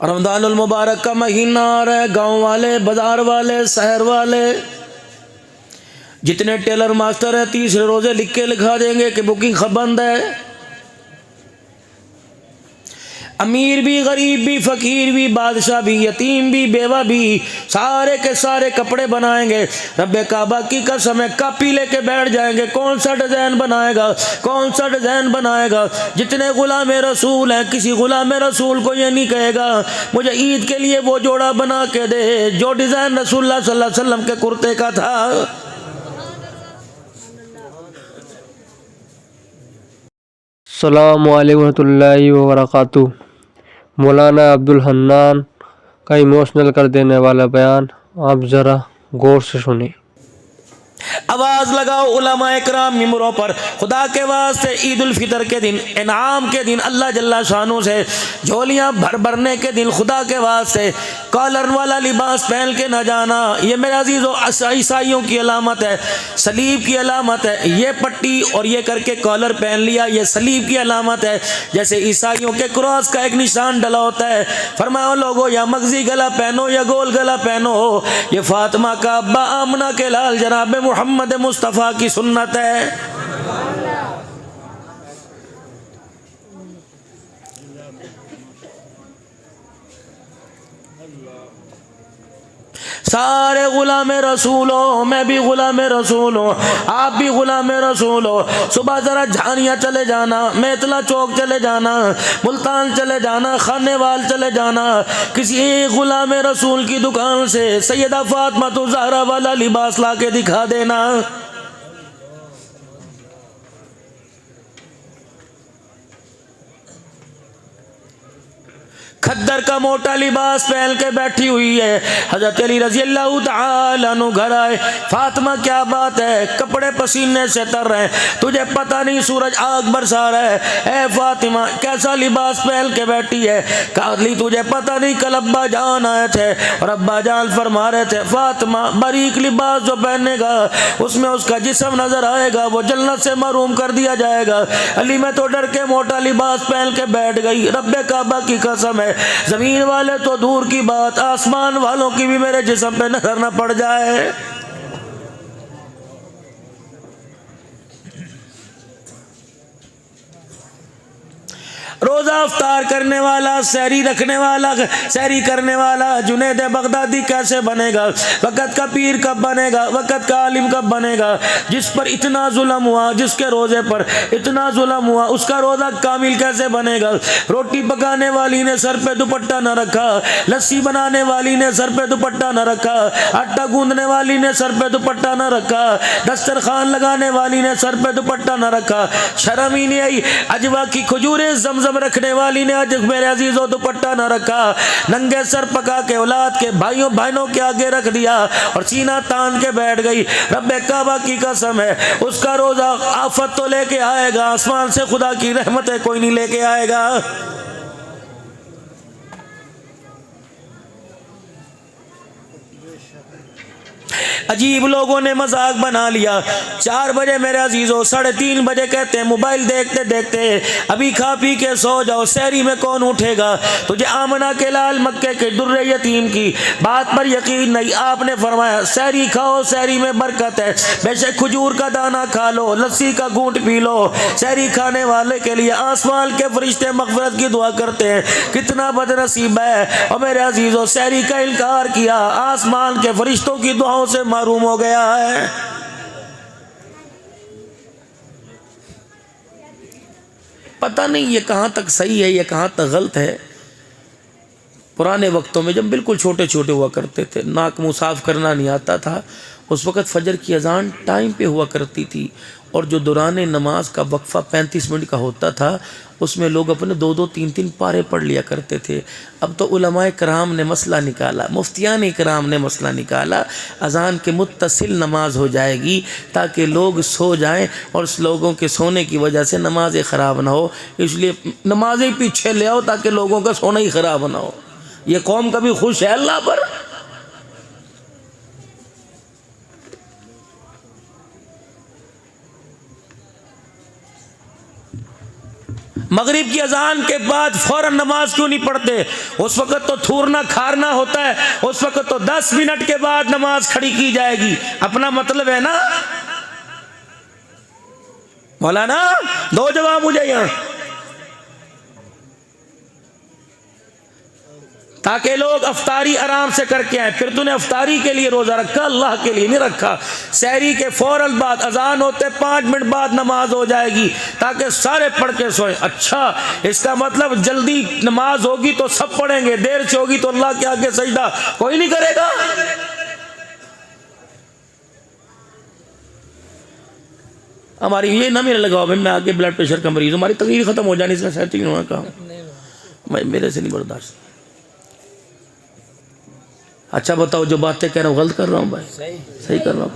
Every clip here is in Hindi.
रमज़ानुल मुबारक का महीना आ रहा है। गाँव वाले, बाज़ार वाले, शहर वाले, जितने टेलर मास्टर हैं तीसरे रोज़े लिख के लिखा देंगे कि बुकिंग बंद है। अमीर भी, गरीब भी, फ़कीर भी, बादशाह भी, यतीम भी, बेवा भी, सारे के सारे कपड़े बनाएंगे। रब्बे काबा की कसम है, कापी लेके बैठ जाएंगे, कौन सा डिज़ाइन बनाएगा, कौन सा डिज़ाइन बनाएगा। जितने गुलाम रसूल हैं, किसी गुलाम रसूल को ये नहीं कहेगा मुझे ईद के लिए वो जोड़ा बना के दे जो डिज़ाइन रसूलुल्लाह सल्लल्लाहु अलैहि वसल्लम के कुर्ते का था। अस्सलामु अलैकुम रहमतुल्लाहि व बरकातुहू। मौलाना अब्दुल हन्नान का इमोशनल कर देने वाला बयान आप ज़रा गौर से सुनिए। आवाज लगाओ उलमा इकराम मिंबरों पर, खुदा के वास्ते ईद उल फितर के दिन, इनाम के दिन, अल्लाह जल्ला शानू से झोलियां भर भरने के दिन खुदा के वास्ते कॉलर वाला लिबास पहन के न जाना। ये मेरे अजीज़ों ईसाइयों की अलामत है, सलीब की अलामत है। ये पट्टी और ये करके कॉलर पहन लिया, ये सलीब की अलामत है। जैसे ईसाइयों के क्रॉस का एक निशान डला होता है। फरमाओ लोगो, या मगजी गला पहनो या गोल गला पहनो, ये फातिमा का अब्बा आमना के लाल जनाब मोहम्मद मुस्तफ़ा की सुन्नत है। सारे गुलाम रसूल हो, मैं भी गुलाम रसूल हूँ, आप भी गुलाम रसूल हो। सुबह ज़रा झानिया चले जाना, मेतला चौक चले जाना, मुल्तान चले जाना, खानेवाल चले जाना, किसी एक गुलाम रसूल की दुकान से सैयदा फातिमा तो ज़हरा वाला लिबास ला के दिखा देना। खद्दर का मोटा लिबास पहन के बैठी हुई है। हज़रत अली रज़ी अल्लाह तआला अन्हु घर आए, फातिमा क्या बात है, कपड़े पसीने से तर रहे हैं, तुझे पता नहीं सूरज आग बरसा रहा है। ए फातिमा, कैसा लिबास पहन के बैठी है। काली, तुझे पता नहीं कल अब्बा जान आए थे और अब्बा जान फरमा रहे थे फातिमा बारीक लिबास जो पहनेगा उसमें उसका जिस्म नजर आएगा, वो जन्नत से महरूम कर दिया जाएगा। अली, मैं तो डर के मोटा लिबास पहन के बैठ गई। रब्बे काबा की कसम है, जमीन वाले तो दूर की बात, आसमान वालों की भी मेरे जिस्म पे नजर न पड़ जाए। रोजा अफ्तार करने वाला, सहरी रखने वाला, सहरी करने वाला जुनैद बगदादी कैसे बनेगा। वक़्त का पीर कब बनेगा, वक़्त का आलिम कब बनेगा। जिस पर इतना जुल्म हुआ, जिसके रोज़े पर इतना जुल्म हुआ, उसका रोज़ा कामिल कैसे बनेगा। रोटी पकाने वाली ने सर पे दुपट्टा न रखा, लस्सी बनाने वाली ने सर पे दुपट्टा न रखा, आटा गूंदने वाली ने सर पे दुपट्टा न रखा, दस्तरखान लगाने वाली ने सर पे दुपट्टा न रखा। शर्म ही नहीं आई। अजवा की खजूरें ज़मज़म रखने वाली ने आज मेरे अजीजों दुपट्टा न रखा, नंगे सर पका के औलाद के भाइयों बहनों के आगे रख दिया और सीना तान के बैठ गई। रब्बे काबा की कसम है, उसका रोजा आफत तो लेके आएगा, आसमान से खुदा की रहमतें कोई नहीं लेके आएगा। अजीब लोगों ने मजाक बना लिया। 4 बजे मेरे अजीजों, 3:30 बजे कहते हैं मोबाइल देखते देखते अभी खा पी के सो जाओ, सहरी में कौन उठेगा। तुझे आमना के लाल मक्के के दुर्रे यतीम की बात पर यकीन नहीं। आपने फरमाया सहरी खाओ, सहरी में बरकत है, बेशक खजूर का दाना खा लो, लस्सी का घूंट पी लो। सहरी खाने वाले के लिए आसमान के फरिश्ते मगफिरत की दुआ करते हैं। कितना बदनसीब है। और मेरे अजीजों, सहरी का इनकार किया, आसमान के फरिश्तों की दुआओं से महरूम हो गया है। पता नहीं ये कहां तक सही है, ये कहां तक गलत है। पुराने वक्तों में जब बिल्कुल छोटे छोटे हुआ करते थे, नाक मुंह साफ करना नहीं आता था, उस वक़्त फजर की अजान टाइम पे हुआ करती थी और जो दौरान नमाज का वक्फा 35 मिनट का होता था उसमें लोग अपने 2-2, 3-3 पारे पढ़ लिया करते थे। अब तो उलमाए कराम ने मसला निकाला, मुफ्तियान कराम ने मसला निकाला, अजान के मुत्तसिल नमाज हो जाएगी ताकि लोग सो जाएं और लोगों के सोने की वजह से नमाज़ें ख़राब ना हो। इसलिए नमाज़ें पीछे ले आओ ताकि लोगों का सोना ही ख़राब ना हो। ये कौम कभी खुश है अल्लाह पर? मगरिब की अजान के बाद फौरन नमाज क्यों नहीं पढ़ते? उस वक्त तो थूरना खारना होता है, उस वक्त तो 10 मिनट के बाद नमाज खड़ी की जाएगी। अपना मतलब है ना मौलाना? दो जवाब मुझे यहां, ताकि लोग अफ्तारी आराम से करके आए। फिर तूने अफ्तारी के लिए रोजा रखा, अल्लाह के लिए नहीं रखा। सहरी के फौरन बाद अजान होते 5 मिनट बाद नमाज हो जाएगी ताकि सारे पढ़ के सोए। अच्छा, इसका मतलब जल्दी नमाज होगी तो सब पढ़ेंगे, देर से होगी तो अल्लाह के आगे सजदा कोई नहीं करेगा। हमारी ये ना मेरे लगाओ भाई, मैं आगे ब्लड प्रेशर का मरीज, हमारी तकरीर खत्म हो जानी, इसमें सेटिंग होना काम मेरे से नहीं बर्दाश्त। अच्छा बताओ, जो बातें कह रहा हूँ गलत कर रहा हूँ भाई? सही कर रहा हूँ।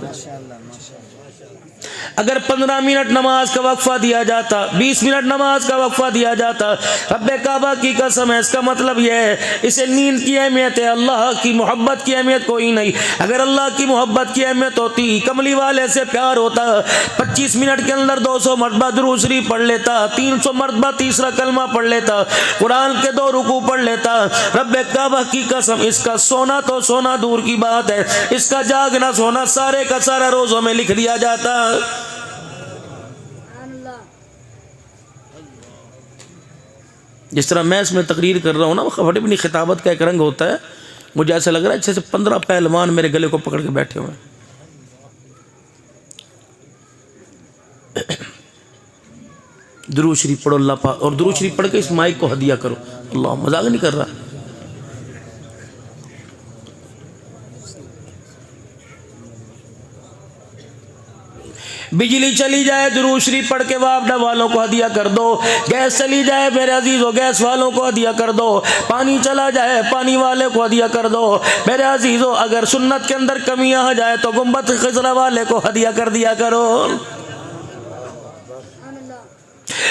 अगर 15 मिनट नमाज का वक्फा दिया जाता, 20 मिनट नमाज का वक्फा दिया जाता, रब्बे काबा की कसम है, इसका मतलब यह है इसे नींद की अहमियत है, अल्लाह की मोहब्बत की अहमियत कोई नहीं। अगर अल्लाह की मोहब्बत की अहमियत होती, कमली वाले से प्यार होता, 25 मिनट के अंदर 200 मरतबा दुरूद शरीफ पढ़ लेता, 300 मरतबा तीसरा कलमा पढ़ लेता, कुरान के 2 रुकू पढ़ लेता। रब्बे काबा की कसम, इसका सोना तो सोना दूर की बात है, इसका जागना सोना सारे का सारा रोजों में लिख दिया जाता। जिस तरह मैं इसमें तकरीर कर रहा हूँ ना, बड़ी बड़ी खिताबत का एक रंग होता है। मुझे ऐसा लग रहा है जैसे 15 पहलवान मेरे गले को पकड़ के बैठे हुए हैं। दुरूद शरीफ पढ़ो अल्लाह पाक, और दुरूद शरीफ पढ़ के इस माइक को हदिया करो। अल्लाह, मजाक नहीं कर रहा। बिजली चली जाए दुरूद शरीफ पढ़ के वापडा वालों को हदिया कर दो। गैस चली जाए मेरे अजीजों, गैस वालों को हदिया कर दो। पानी चला जाए पानी वाले को हदिया कर दो। मेरे अजीजों, अगर सुन्नत के अंदर कमियां आ जाए तो गुंबद खिजरा वाले को हदिया कर दिया करो।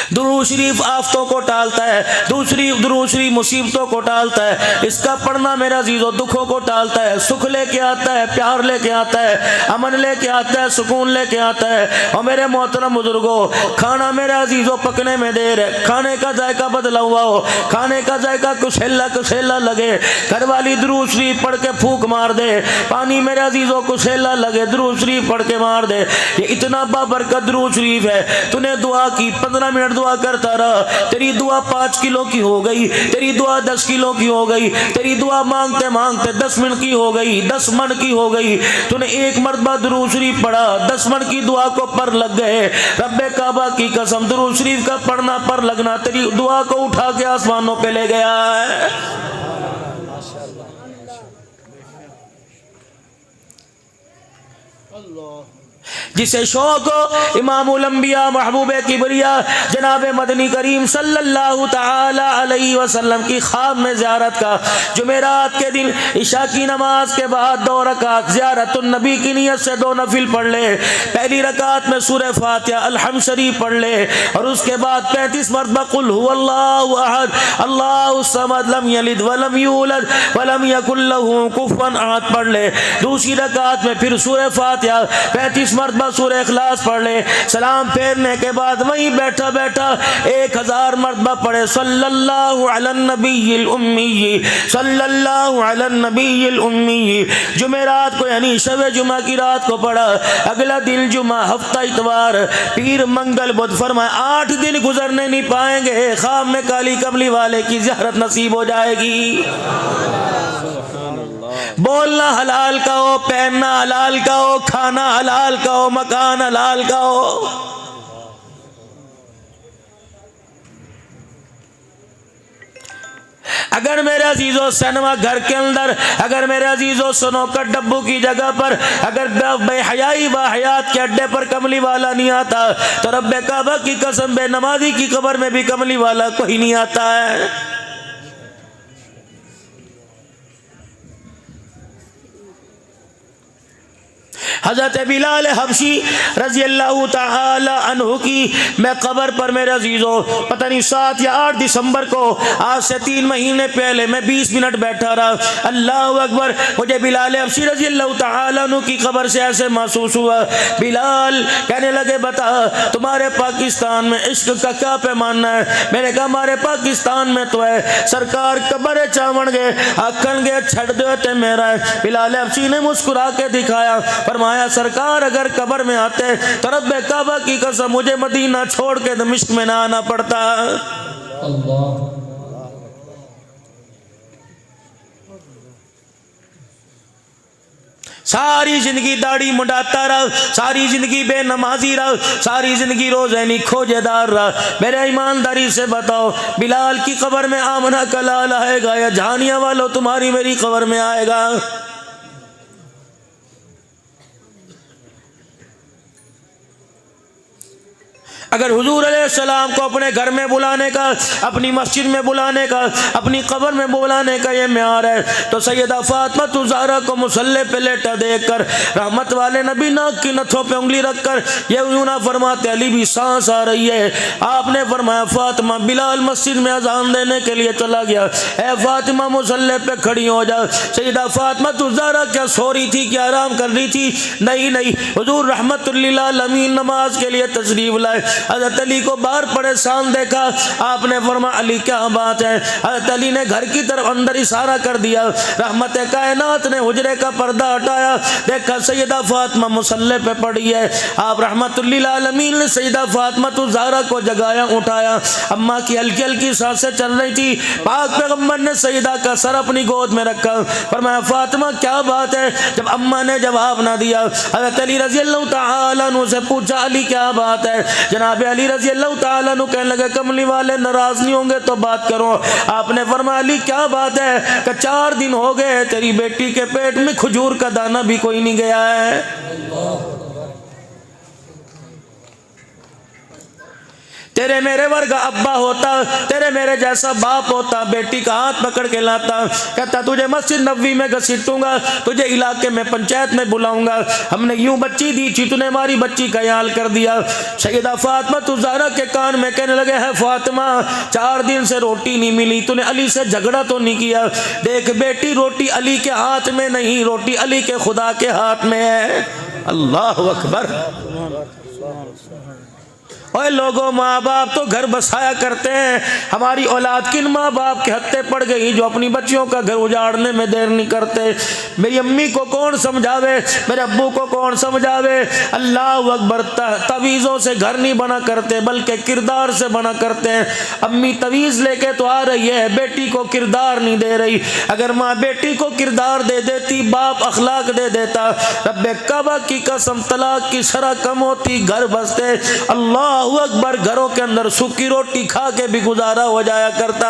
दुरूद शरीफ आफतों को टालता है, दूसरी दुरूद शरीफ मुसीबतों को टालता है। इसका पढ़ना मेरे अजीजों दुखों को टालता है, सुख लेके आता है, प्यार लेके आता है, अमन लेके आता है, सुकून लेके आता है। और मेरे मोहतरम बुजुर्गों, खाना मेरे अजीजों पकने में देर है, खाने का जायका बदला हुआ हो, खाने का जायका कुशेला कुशेला लगे, घर वाली दुरूद शरीफ पढ़ के फूक मार दे, पानी मेरे अजीजों कुशेला लगे, दुरूद शरीफ पढ़ के मार दे। ये इतना बाबरकत दुरूद शरीफ है। तूने दुआ की, 15 मिनट दुआ करता रहा, तेरी दुआ 5 किलो की हो गई, तेरी दुआ 10 किलो की हो गई, तेरी दुआ मांगते मांगते 10 मिनट की हो गई, 10 मन की हो गई। तूने एक मरतबा दुरूद शरीफ पढ़ा, 10 मन की दुआ को पर लग गए। रब्बे काबा की कसम, दुरूद शरीफ का पढ़ना पर लगना तेरी दुआ को उठा के आसमानों पे ले गया है। जिसे शौक हो इमामुल अंबिया महबूबे किबरिया जनाब मदनी करीम सल्लल्लाहु ताला अलैहि वसल्लम की ख्वाब में ज़ियारत का, जुमेरात के दिन इशा की नमाज के बाद 2 रकात ज़ियारतुन नबी की नियत से 2 नफिल पढ़ ले। पहली रकात में सूरह फातिहा अलहम्द शरीफ पढ़ ले और उसके बाद 35 मरतबा कुल हुवल्लाहु अहद अल्लाहु समद लम यलिद वलम यूलद वलम यकुल लहू कुफुवन अहद पढ़ ले। दूसरी रकात में फिर सूरह फातिहा 35 मरतबा सूरह इखलास पढ़ ले। सलाम फेरने के बाद वहीं बैठा बैठा 1000 मरतबा पढ़े सल्लल्लाहु अलैहि नबील उम्मी, सल्लल्लाहु अलैहि नबील उम्मी। जुमेरात को यानी शब जुमा की रात को पढ़ा। अगला दिन जुमा, हफ्ता इतवार, पीर, मंगल, बुध, फरमाए 8 दिन गुजरने नहीं पाएंगे, ख्वाब में काली कमली वाले की ज़ियारत नसीब हो जाएगी। बोलना हलाल का हो, पहनना हलाल का हो, खाना हलाल का हो, मकान हलाल का हो। अगर मेरे अजीजों सिनेमा घर के अंदर, अगर मेरे अजीजों स्नोकर डब्बू की जगह पर, अगर बेहयाई व हयात के अड्डे पर कमली वाला नहीं आता तो रब्बे काबा की कसम बेनमाजी की कब्र में भी कमली वाला कोई नहीं आता है। हज़रत बिलाल हबशी रज़ी अल्लाह ताला अन्हु की मैं कब्र पर मेरे अजीज़ों पता नहीं 7 या 8 दिसंबर को आज से 3 महीने पहले मैं 20 मिनट बैठा रहा। अल्लाह अकबर, मुझे बिलाल हबशी रज़ी अल्लाह ताला अन्हु की कब्र से ऐसे महसूस हुआ। बिलाल कहने लगे बता तुम्हारे पाकिस्तान में इश्क का क्या पैमाना है। मैंने कहा हमारे पाकिस्तान में तो है सरकार कब्र चावण गए आखन गए छड़ दे मेरा है। बिलाल हबशी ने मुस्कुरा के दिखाया, फरमाया सरकार अगर कब्र में आते तो रब्बे काबा की कसम मुझे मदीना छोड़ के दमिश्क में ना आना पड़ता। अल्लाह सारी जिंदगी दाढ़ी मुंडाता रहा, सारी जिंदगी बेनमाजी रहा, सारी जिंदगी रोज़ानी खोजेदार रहा। मेरे ईमानदारी से बताओ बिलाल की कब्र में आमना का लाल आएगा या जहानिया वालों तुम्हारी मेरी कब्र में आएगा? अगर हुजूर अलैहिस्सलाम को अपने घर में बुलाने का, अपनी मस्जिद में बुलाने का, अपनी कब्र में बुलाने का ये म्यार है तो सैयदा फातिमा ज़हरा को मुसल्ले पे लेटा देखकर रहमत वाले नबी नाक की नथों पे उंगली रखकर ये यूं ना फरमाते अली भी सांस आ रही है। आपने फरमाया फातिमा बिलाल मस्जिद में अजान देने के लिए चला गया, ए फातिमा मुसल्ले पे खड़ी हो जा। सैयदा फातिमा ज़हरा क्या सो रही थी, क्या आराम कर रही थी? नहीं नहीं, हुजूर रहमतुल लिल आलमीन नमाज के लिए तशरीफ लाए। हज़रत अली को बाहर परेशान देखा, आपने फरमाया अली क्या बात है? हज़रत अली ने घर की तरफ अंदर इशारा कर दिया। रहमत कायनात ने हुजरे का पर्दा हटाया, देखा सैयदा फातिमा मुसल्ले पे पड़ी है। आप रहमतुल लिल आलमीन ने सैयदा फातिमा ज़हरा को जगाया, उठाया। अम्मा की हल्की हल्की सांसें चल रही थी। पाक पैगम्बर ने सैयदा का सर अपनी गोद में रखा, फरमाया फातिमा क्या बात है? जब अम्मा ने जवाब ना दिया हज़रत अली रज़ी अल्लाह तआला अन्हु से पूछा अली क्या बात है? जनाब अली रज़ी अल्लाह तआला अन्हु कहने लगे कमली वाले नाराज नहीं होंगे तो बात करो। आपने फरमाया अली क्या बात है? कि 4 दिन हो गए तेरी बेटी के पेट में खजूर का दाना भी कोई नहीं गया है। तेरे मेरे वर्गा अब्बा होता, तेरे मेरे जैसा बाप होता, बेटी का हाथ पकड़ के लाता, कहता तुझे मस्जिद नबवी में घसीटूंगा, तुझे इलाके में पंचायत में बुलाऊंगा। हमने यूं बच्ची दी थी, तूने हमारी बच्ची का ख्याल कर दिया। सैयदा फातिमा ज़हरा के कान में कहने लगे है फातिमा 4 दिन से रोटी नहीं मिली, तूने अली से झगड़ा तो नहीं किया? देख बेटी रोटी अली के हाथ में नहीं, रोटी अली के खुदा के हाथ में है। अल्लाह अकबर। ओए लोगों, माँ बाप तो घर बसाया करते हैं, हमारी औलाद किन माँ बाप के हत्थे पड़ गई जो अपनी बच्चियों का घर उजाड़ने में देर नहीं करते। मेरी अम्मी को कौन समझावे, मेरे अब्बू को कौन समझावे। अल्लाह अकबर। तवीज़ों से घर नहीं बना करते बल्कि किरदार से बना करते हैं। अम्मी तवीज़ लेके तो आ रही है, बेटी को किरदार नहीं दे रही। अगर माँ बेटी को किरदार दे देती, बाप अखलाक दे देता, रब्बे काबा की कसम तलाक की शरह कम होती, घर बसते। अल्लाह अकबर। घरों के अंदर सूखी रोटी खा के भी गुजारा हो जाया करता।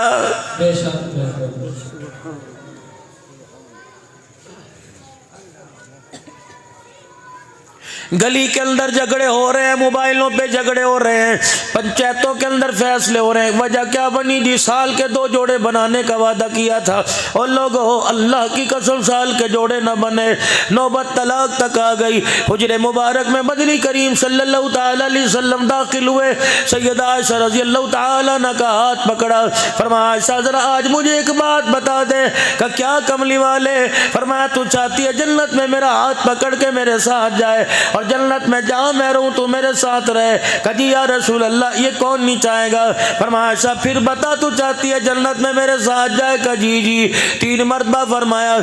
गली के अंदर झगड़े हो रहे हैं, मोबाइलों पे झगड़े हो रहे हैं, पंचायतों के अंदर फैसले हो रहे हैं। वजह क्या बनी जी? साल के 2 जोड़े बनाने का वादा किया था और लोगों अल्लाह की कसम साल के जोड़े न बने, नौबत तलाक तक आ गई। हुजरे मुबारक में मदनी करीम सल्लल्लाहु ताला अलैहि वसल्लम दाखिल हुए। सैयदा आयशा रज़ी अल्लाह ताला अन्हा का हाथ पकड़ा, फरमाया आयशा जरा आज मुझे एक बात बता दे। का क्या कमली वाले? फरमाया तू चाहती है जन्नत में मेरा हाथ पकड़ के मेरे साथ जाए और जन्नत में जहाँ मैं रहूँ तू मेरे साथ रहे? कजी या रसूल अल्लाह ये कौन नहीं चाहेगा? फरमाया आयशा फिर बता तू चाहती है जन्नत में मेरे साथ जाए? कजी जी 3 मरतबा फरमाया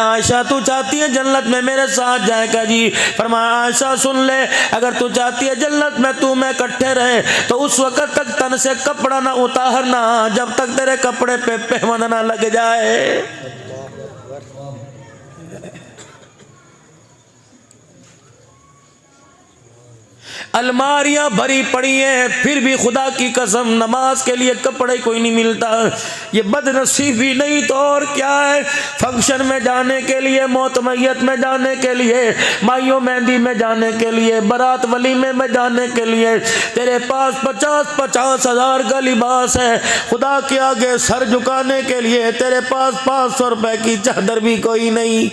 आयशा तू चाहती है जन्नत में मेरे साथ जाए? कजी। फरमाया आयशा सुन ले, अगर तू चाहती है जन्नत में तू मैं इकट्ठे रहे तो उस वक़्त तक तन से कपड़ा ना उतारना जब तक तेरे कपड़े पे पेवंद ना लग जाए। अलमारियां भरी पड़ी हैं फिर भी खुदा की कसम नमाज के लिए कपड़े कोई नहीं मिलता। ये बदनसीबी नहीं तो और क्या है? फंक्शन में जाने के लिए, मौत मैयत में जाने के लिए, माइयों मेहंदी में जाने के लिए, बारात वलीमे में जाने के लिए तेरे पास 50-50 हज़ार का लिबास है। खुदा के आगे सर झुकाने के लिए तेरे पास 500 रुपए की चादर भी कोई नहीं।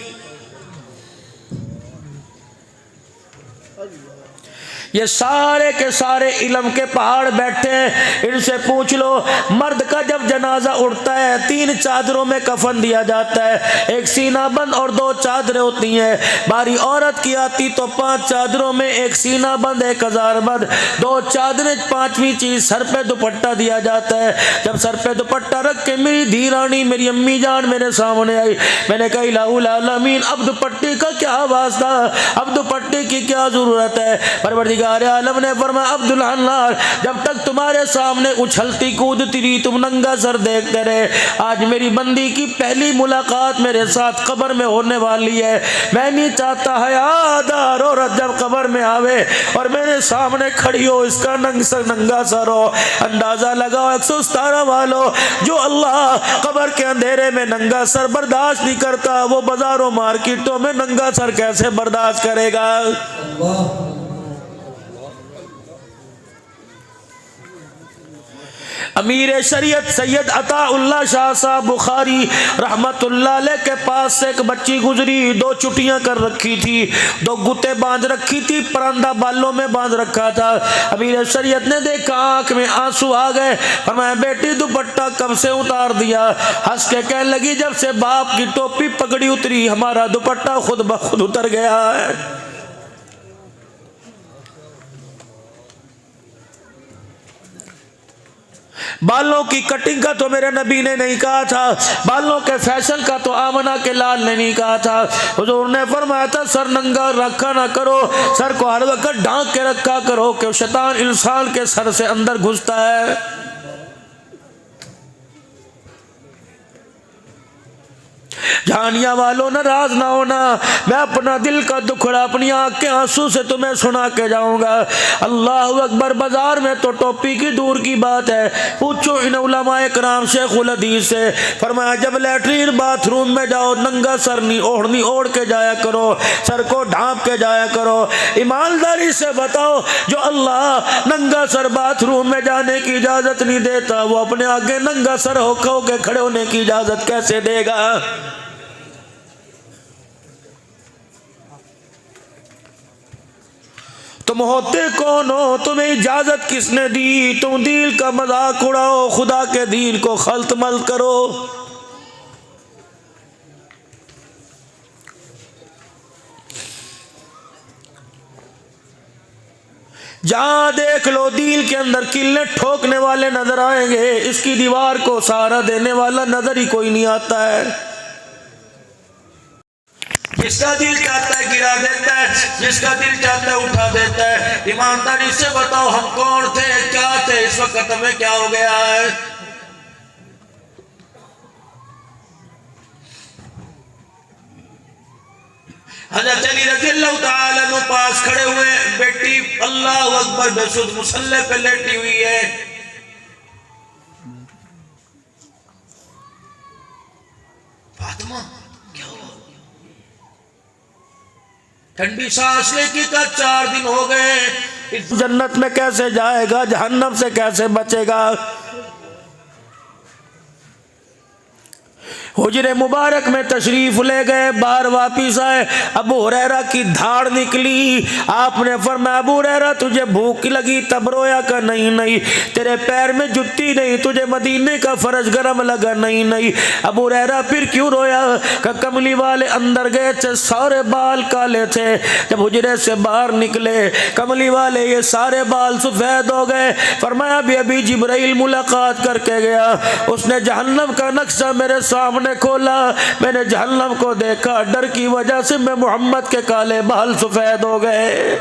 ये सारे के सारे इल्म के पहाड़ बैठे हैं, इनसे पूछ लो मर्द का जब जनाजा उठता है 3 चादरों में कफन दिया जाता है, एक सीना बंद और 2 चादरें होती हैं। बारी औरत की आती तो 5 चादरों में एक सीना बंद, एक हजार बंद, 2 चादरें, 5वीं चीज सर पे दुपट्टा दिया जाता है। जब सर पे दुपट्टा रख के मेरी धी रानी मेरी अम्मी जान मेरे सामने आई, मैंने कहा इलाहुल आलमीन अब दुपट्टे का क्या वास्ता, अब दुपट्टे की क्या जरूरत है। परवरदिगार आलम ने फरमाया अब्दुल हन्नान जब तक तुम्हारे सामने उछलती कूदती रही तुम नंगा सर देखते रहे, आज मेरी बंदी की पहली मुलाकात मेरे साथ कब्र में होने वाली है। मैं नहीं चाहता हयादार औरत जब कब्र में आवे और मेरे सामने खड़ी हो, इसका नंगा सर हो। अंदाजा लगाओ 117 वालों, जो अल्लाह कब्र के अंधेरे में नंगा सर बर्दाश्त नहीं करता, वो बाजारों मार्केटों में नंगा सर कैसे बर्दाश्त करेगा। अमीर शरीयत सैयद अताउल्लाह शाह साहब बुखारी रहमतुल्लाह अलैह के पास से एक बच्ची गुजरी, 2 चुटियां कर रखी थी, 2 गुत्ते बांध रखी थी, परंदा बालों में बांध रखा था। अमीर शरीयत ने देखा, आंख में आंसू आ गए, फरमाया बेटी दुपट्टा कब से उतार दिया। हंस के कहने लगी जब से बाप की टोपी पगड़ी उतरी हमारा दुपट्टा खुद ब खुद उतर गया है। बालों की कटिंग का तो मेरे नबी ने नहीं कहा था, बालों के फैशन का तो आमना के लाल ने नहीं कहा था। हुजूर ने फरमाया था सर नंगा रखा ना करो, सर को हर वक्त ढांक के रखा करो कि शैतान इंसान के सर से अंदर घुसता है। जानिया वालों नाराज ना होना, मैं अपना दिल का दुखड़ा अपनी आंख के आंसू से तुम्हें सुना के जाऊंगा। अल्लाह अकबर। बाजार में तो टोपी की दूर की बात है, पूछो इन उलमाए कराम शेखुल हदीस से, फरमाया जब लैट्रीन बाथरूम में जाओ नंगा सर नहीं ओढ़नी ओढ़ के जाया करो, सर को ढांप के जाया करो। ईमानदारी से बताओ जो अल्लाह नंगा सर बाथरूम में जाने की इजाजत नहीं देता, वो अपने आगे नंगा सर होके खड़े होने की इजाजत कैसे देगा। तुम होते कौन हो, तुम्हें इजाजत किसने दी, तुम दीन का मजाक उड़ाओ, खुदा के दीन को खल्त मल्त करो। जहां देख लो दिल के अंदर किले ठोकने वाले नजर आएंगे, इसकी दीवार को सहारा देने वाला नजर ही कोई नहीं आता है। जिसका दिल चाहता है गिरा देता है, जिसका दिल चाहता है उठा देता है। ईमानदारी से बताओ हम कौन थे, क्या थे, इस वक्त हमें क्या हो गया है। हज़रत अली रज़ियल्लाहु ताला अन्हु पास खड़े हुए, बेटी अल्लाह अकबर बेसुध मुसल्ले पे लेटी हुई है। फातिमा क्या हुआ? ठंडी सांस लेके का 4 दिन हो गए, इस जन्नत में कैसे जाएगा, जहन्नम से कैसे बचेगा। हुजरे मुबारक में तशरीफ ले गए, बाहर वापिस आए, अबू हुरैरा की धाड़ निकली। आपने फरमाया अबू हुरैरा तुझे भूख लगी तब रोया का? नहीं नहीं। तेरे पैर में जुत्ती नहीं, तुझे मदीने का फर्श गरम लगा? नहीं नहीं। अबू हुरैरा फिर क्यों रोया? कमली वाले अंदर गए थे, सारे बाल काले थे, जब हुजरे से बाहर निकले कमली वाले ये सारे बाल सफेद हो गए। फरमाया अभी जिब्राइल मुलाकात करके गया, उसने जहन्नम का नक्शा मेरे सामने खोला, मैंने जहन्नम को देखा, डर की वजह से मैं मोहम्मद के काले बाल सफेद हो गए।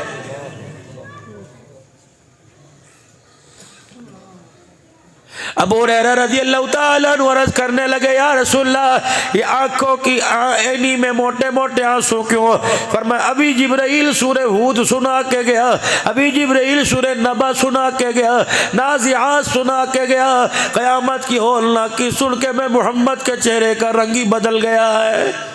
अबू हुरैरा रज़ियल्लाहु ताला अन्हु अर्ज़ करने लगे या रसूलल्लाह ये आंखों की ऐनी में मोटे मोटे आंसू क्यों? फरमाया अभी जिब्राइल सूरह हूद सुना के गया, अभी जिब्राइल सूरह नबा सुना के गया, नाज़िआत सुना के गया, क़यामत की हौलनाकी सुन के मैं मोहम्मद के चेहरे का रंग ही बदल गया है।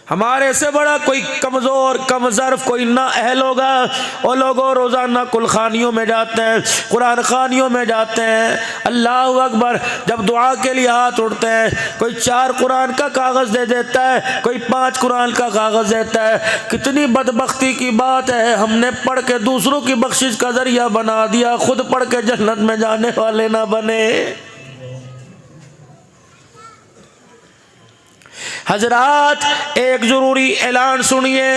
हमारे से बड़ा कोई कमज़ोर कमज़र्फ कोई ना अहल होगा। वो लोगों रोज़ाना कुलखानियों में जाते हैं, कुरान खानियों में जाते हैं, अल्लाह अकबर, जब दुआ के लिए हाथ उठते हैं कोई 4 कुरान का कागज़ दे देता है, कोई 5 कुरान का कागज़ देता है। कितनी बदबख्ती की बात है, हमने पढ़ के दूसरों की बख्शिश का ज़रिया बना दिया, खुद पढ़ के जन्नत में जाने वाले ना बने। हजरात एक जरूरी ऐलान सुनिए।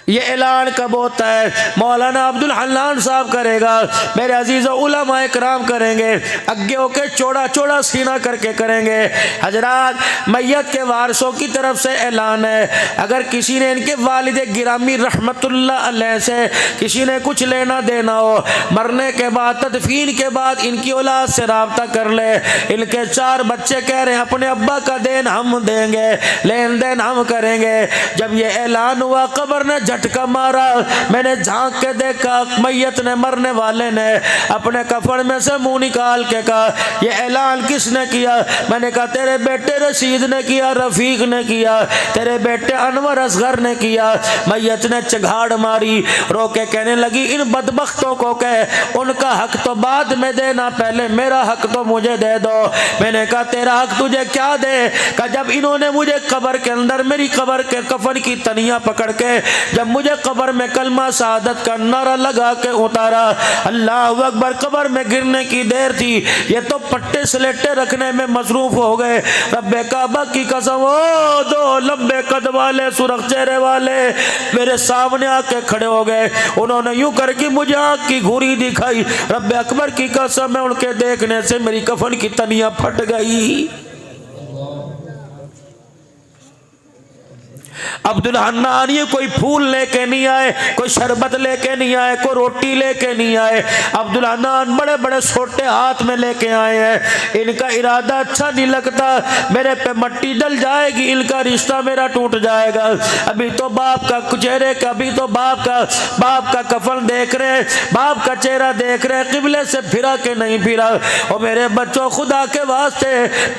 ये ऐलान कब होता है? मौलाना अब्दुल हन्नान साहब करेगा, मेरे अजीज़ उलमा इकराम करेंगे, आगे होके चौड़ा चौड़ा सीना करके करेंगे। हजरात मैयत के वारसों की तरफ से ऐलान है, अगर किसी ने इनके वालिद गिरामी रहमतुल्लाह अलैह से किसी ने कुछ लेना देना हो, मरने के बाद तदफीन के बाद इनकी औलाद से रब्ता कर ले। इनके 4 बच्चे कह रहे हैं अपने अब्बा का देन हम देंगे, लेन देन हम करेंगे। जब ये ऐलान हुआ कब्र ने झटका मारा, मैंने झांक के देखा, मैयत ने मरने वाले ने अपने कफन में से मुंह निकाल के कहा ये ऐलान किसने किया? मैंने कहा तेरे बेटे रशीद ने किया, रफीक ने किया, तेरे बेटे अनवर असगर ने किया। मैयत ने चघाड़ मारी, रो के कहने लगी इन बदबख्तों को कह उनका हक तो बाद में देना, पहले मेरा हक तो मुझे दे दो। मैंने कहा तेरा हक तुझे क्या दे? कहा जब इन्होंने मुझे कब्र के अंदर मेरी कब्र के कफन की तनिया पकड़ के जब मुझे कब्र में कलमा शहादत का नारा लगा के उतारा, अल्लाह अकबर, कब्र में गिरने की देर थी, ये तो पट्टे स्लेटे रखने में मसरूफ हो गए। रब्बे काबा की कसम, ओ 2 लंबे कद वाले सुरख चेहरे वाले मेरे सामने आके खड़े हो गए। उन्होंने यूं करके मुझे आँख की घूरी दिखाई। रब्बे अकबर की कसम, मैं उनके देखने से मेरी कफन की तनिया फट गई। अब्दुल हन्नान ये कोई फूल लेके नहीं आए, कोई शरबत लेके नहीं आए, कोई रोटी लेके नहीं आए। अब्दुल हन्नान बड़े बड़े छोटे हाथ में लेके आए हैं। इनका इरादा अच्छा नहीं लगता, मेरे पे मट्टी डल जाएगी, इनका रिश्ता मेरा टूट जाएगा। अभी तो बाप का चेहरे का, अभी तो बाप का कफन देख रहे हैं, बाप का चेहरा देख रहे हैं, किबले से फिरा के नहीं फिरा। और मेरे बच्चों, खुदा के वास्ते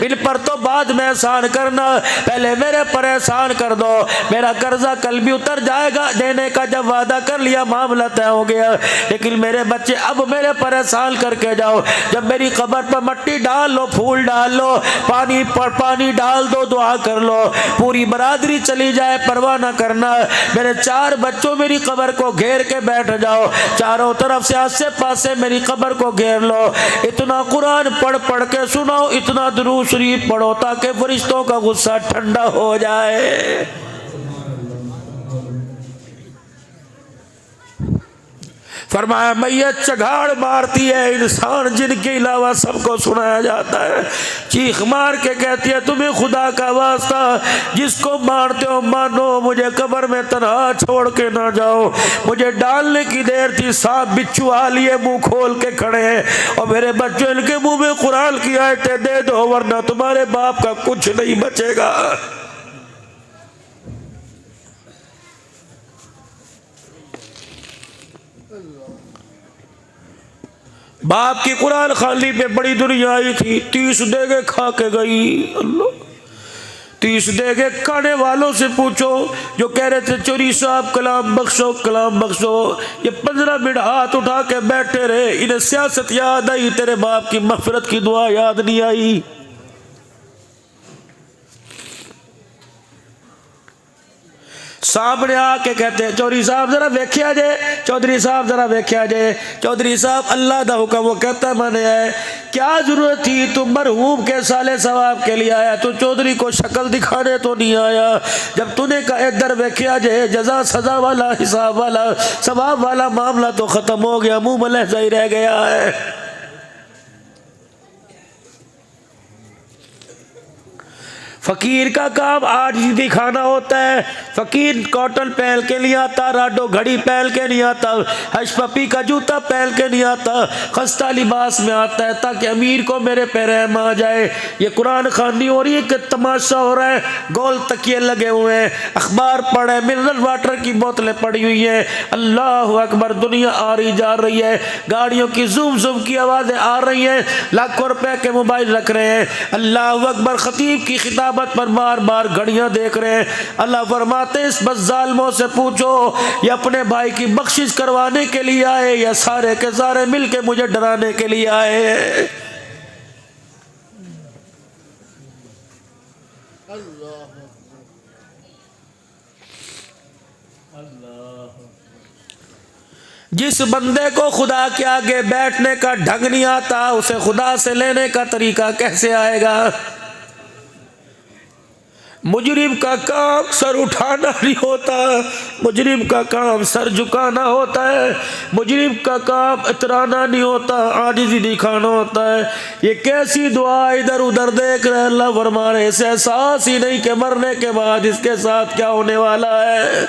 इन पर तो बाद में एहसान करना, पहले मेरे पर एहसान कर दो। मेरा कर्जा कल भी उतर जाएगा, देने का जब वादा कर लिया मामला तय हो गया। लेकिन मेरे बच्चे अब मेरे पर एहसान करके जाओ, जब मेरी कब्र पर मट्टी डाल लो, फूल डाल लो, पानी डाल दो, दुआ कर लो, पूरी बरादरी चली जाए परवाह ना करना। मेरे 4 बच्चों मेरी कब्र को घेर के बैठ जाओ, चारों तरफ से आसे पासे मेरी कब्र को घेर लो। इतना कुरान पढ़ पढ़ के सुनाओ, इतना दुरूद शरीफ पढ़ो ताकि फरिश्तों का गुस्सा ठंडा हो जाए। फरमाया मैयत चघाड़ मारती है, इंसान जिनके अलावा सबको सुनाया जाता है, चीख मार के कहती है तुम्हें खुदा का वास्ता जिसको मारते हो मानो, मुझे कब्र में तन्हा छोड़ के ना जाओ। मुझे डालने की देर थी, सांप बिच्छू आ लिए मुंह खोल के खड़े हैं, और मेरे बच्चों इनके मुंह में कुरान की आयतें दे दो वरना तुम्हारे बाप का कुछ नहीं बचेगा। बाप की कुरान खाली पे बड़ी दुनिया आई थी, 30 देगे खा के गई। अल्लाह, 30 देगे खाने वालों से पूछो जो कह रहे थे चोरी साहब कलाम बख्शो कलाम बख्शो, ये 15 मिनट हाथ उठा के बैठे रहे, इन्हें सियासत याद आई, तेरे बाप की मगफिरत की दुआ याद नहीं आई। सामने आके कहते हैं चौधरी साहब जरा वेख्या जे, चौधरी साहब जरा वेख्या जे, चौधरी साहब अल्लाह दा हुक्म वो कहता माने है, क्या जरूरत थी तुम मरहूम के साले सवाब के लिए आया, तू चौधरी को शक्ल दिखाने तो नहीं आया। जब तूने कहा इधर वेख्या जे, जजा सजा वाला हिसाब वाला सवाब वाला मामला तो खत्म हो गया, मुंह में लहजा ही रह गया है। फकीर का काम आज ही दिखाना होता है। फकीर कॉटन पहन के नहीं आता, राडो घड़ी पहन के नहीं आता, हशपपी का जूता पहन के नहीं आता, खस्ता लिबास में आता है ताकि अमीर को मेरे पे रहम आ जाए। ये कुरान खानी हो रही है कि तमाशा हो रहा है, गोल तकिए लगे हुए हैं, अखबार पढ़े, मिनरल वाटर की बोतलें पड़ी हुई हैं। अल्लाह अकबर, दुनिया आ रही जा रही है, गाड़ियों की जूम जूम की आवाज़ें आ रही हैं, लाखों रुपए के मोबाइल रख रहे हैं। अल्लाह अकबर, खतीब की खिताब क़यामत पर बार बार घड़ियां देख रहे हैं। अल्लाह फरमाते इस बस जालिमों से पूछो ये अपने भाई की बख्शिश करवाने के लिए आए या सारे के सारे मिलके मुझे डराने के लिए आए। जिस बंदे को खुदा के आगे बैठने का ढंग नहीं आता उसे खुदा से लेने का तरीका कैसे आएगा। मुजरिम का काम सर उठाना नहीं होता, मुजरिम का काम सर झुकाना होता है, मुजरिम का काम इतराना नहीं होता, आजिज़ी दिखाना होता है। ये कैसी दुआ इधर उधर देख रहे अल्लाह फरमा रहे इसे एहसास ही नहीं कि मरने के बाद इसके साथ क्या होने वाला है।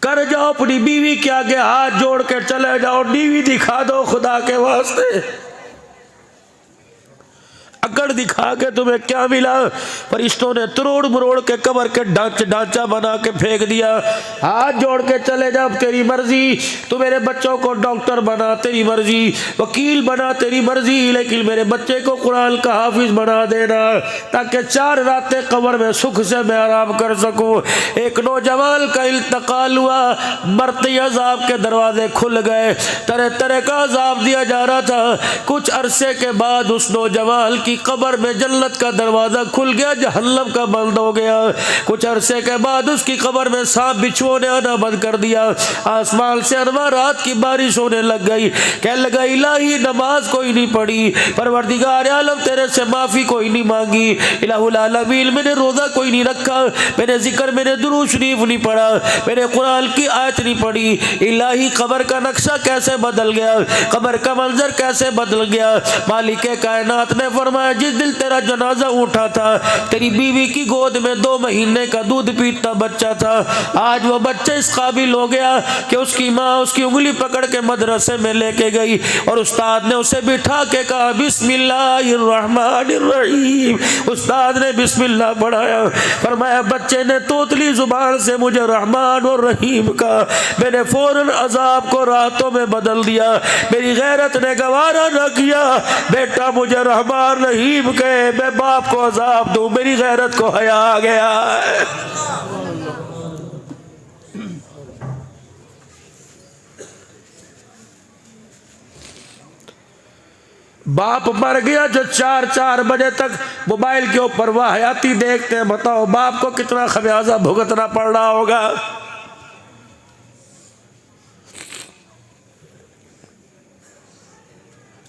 कर जाओ अपनी बीवी के आगे हाथ जोड़ के चले जाओ, बीवी दिखा दो खुदा के वास्ते। अकड़ दिखा के तुम्हें क्या मिला। फरिश्तों ने तरोड़ मरोड़ के कब्र के ढांचा बना के फेंक दिया। हाथ जोड़ के चले जा, तेरी मर्जी। तू मेरे बच्चों को डॉक्टर बना, तेरी मर्जी। वकील बना, तेरी मर्जी, लेकिन मेरे बच्चे को कुरान का हाफिज बना देना ताकि 4 रातें कब्र में सुख से मैं आराम कर सकूं। एक नौजवान का इंतकाल हुआ, मरते अजाब के दरवाजे खुल गए, तरह तरह का अजाब दिया जा रहा था। कुछ अरसे के बाद उस नौजवान की कब्र में जन्नत का दरवाजा खुल गया, जहन्नम का बंद हो गया। कुछ अरसे के बाद उसकी कब्र में सांप बिच्छुओं ने आना बंद कर दिया। आसमान से अनवारात की बारिश होने लग गई। कहने लगा इलाही नमाज कोई नहीं पढ़ी, परवरदिगार आलम तेरे से माफी कोई नहीं मांगी, इलाहुल आलमीन मैंने रोजा कोई नहीं रखा, मैंने जिक्र मैंने दुरूद शरीफ नहीं पढ़ा, मैंने कुरान की आयत नहीं पढ़ी। इलाही कब्र का नक्शा कैसे बदल गया, कब्र का मंजर कैसे बदल गया। मालिक कायनात ने फरमाया जिस दिल तेरा जनाजा उठा था तेरी बीवी की गोद में 2 महीने का दूध पीता बच्चा था, आज वो बच्चा इस काबिल हो गया कि उसकी माँ उसकी उंगली पकड़ के मदरसे में लेके गई और उस्ताद ने उसे बिठा के कहा बिस्मिल्लाहिर्रहमानिर्रहीम। उस्ताद ने बिस्मिल्लाह पढ़ाया, फरमाया बच्चे ने तोतली जुबान से मुझे रहमान और रहीम का, मैंने फौरन अजाब को राहतों में बदल दिया। मेरी गैरत ने गवारा न किया बेटा मुझे रहमान रहीम कहे, मैं बाप को अजाब दूं, मेरी गैरत को हया आ गया है। बाप मर गया जो 4 बजे तक मोबाइल के ऊपर वाहियाती देखते हैं, बताओ बाप को कितना खमियाजा भुगतना पड़ रहा होगा।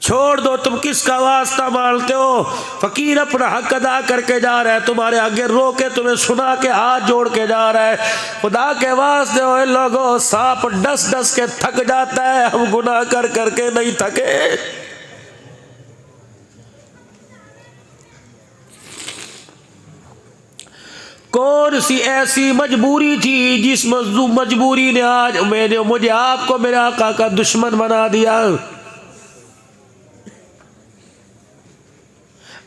छोड़ दो, तुम किसका वास्ता मानते हो। फकीर अपना हक अदा करके जा रहा है, तुम्हारे आगे रो के तुम्हें सुना के हाथ जोड़ के जा रहा है। खुदा के वास्ते हो लोगों, सांप डस डस के थक जाता है, हम गुनाह कर करके नहीं थके। कौन सी ऐसी मजबूरी थी जिस मजबूरी ने आज मुझे आपको मेरे आका का दुश्मन बना दिया।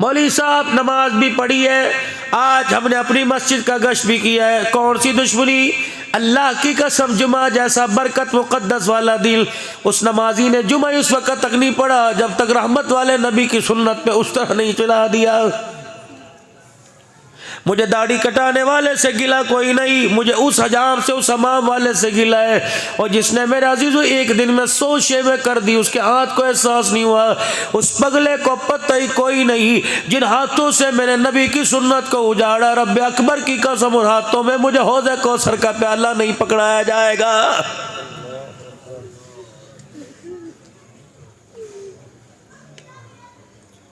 मौलवी साहब नमाज भी पढ़ी है, आज हमने अपनी मस्जिद का गश्त भी किया है। कौन सी दुश्मनी, अल्लाह की कसम जुमा जैसा बरकत मुकद्दस वाला दिल उस नमाजी ने जुमा उस वक्त तक नहीं पढ़ा जब तक रहमत वाले नबी की सुन्नत पे उस तरह नहीं चला दिया। मुझे दाढ़ी कटाने वाले से गिला कोई नहीं, मुझे उस हजाम से उस हमाम वाले से गिला है। और जिसने मेरे अजीजों एक दिन में 100 शेवें कर दी उसके हाथ को एहसास नहीं हुआ, उस पगले को पता ही कोई नहीं जिन हाथों से मैंने नबी की सुन्नत को उजाड़ा। रब्बे अकबर की कसम उन हाथों में मुझे हौज़े कौसर का प्याला नहीं पकड़ाया जाएगा।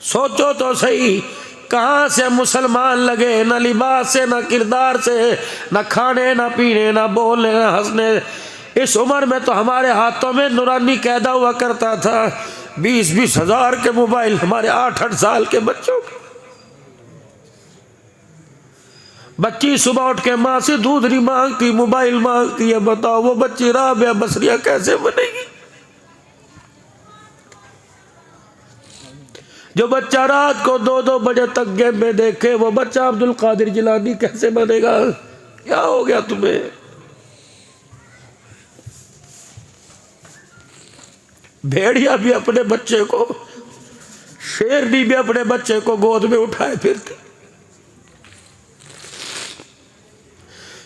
सोचो तो सही, कहाँ से मुसलमान लगे, न लिबास से, न किरदार से, न खाने न पीने, न बोलने न हंसने। इस उम्र में तो हमारे हाथों में नूरानी कैदा हुआ करता था। 20-20 हज़ार के मोबाइल हमारे 8-8 साल के बच्चों के। बच्ची सुबह उठ के माँ से दूध नहीं मांगती, मोबाइल मांगती है। बताओ वो बच्ची राबिया बसरिया कैसे बनेगी। जो बच्चा रात को 2-2 बजे तक गेम में देखे वो बच्चा अब्दुल कादिर जिलानी कैसे बनेगा। क्या हो गया तुम्हें। भेड़िया भी अपने बच्चे को, शेरनी भी अपने बच्चे को गोद में उठाए फिरती।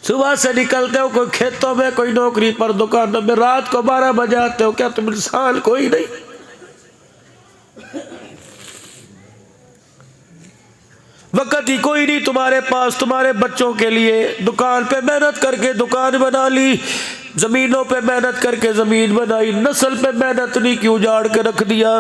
सुबह से निकलते हो कोई खेतों में, कोई नौकरी पर, दुकानों में, रात को 12 बजे आते हो। क्या तुम इंसान कोई नहीं? वक्त ही कोई नहीं तुम्हारे पास तुम्हारे बच्चों के लिए। दुकान पे मेहनत करके दुकान बना ली, जमीनों पे मेहनत करके जमीन बनाई, नस्ल पे मेहनत नहीं क्यों उजाड़ के रख दिया।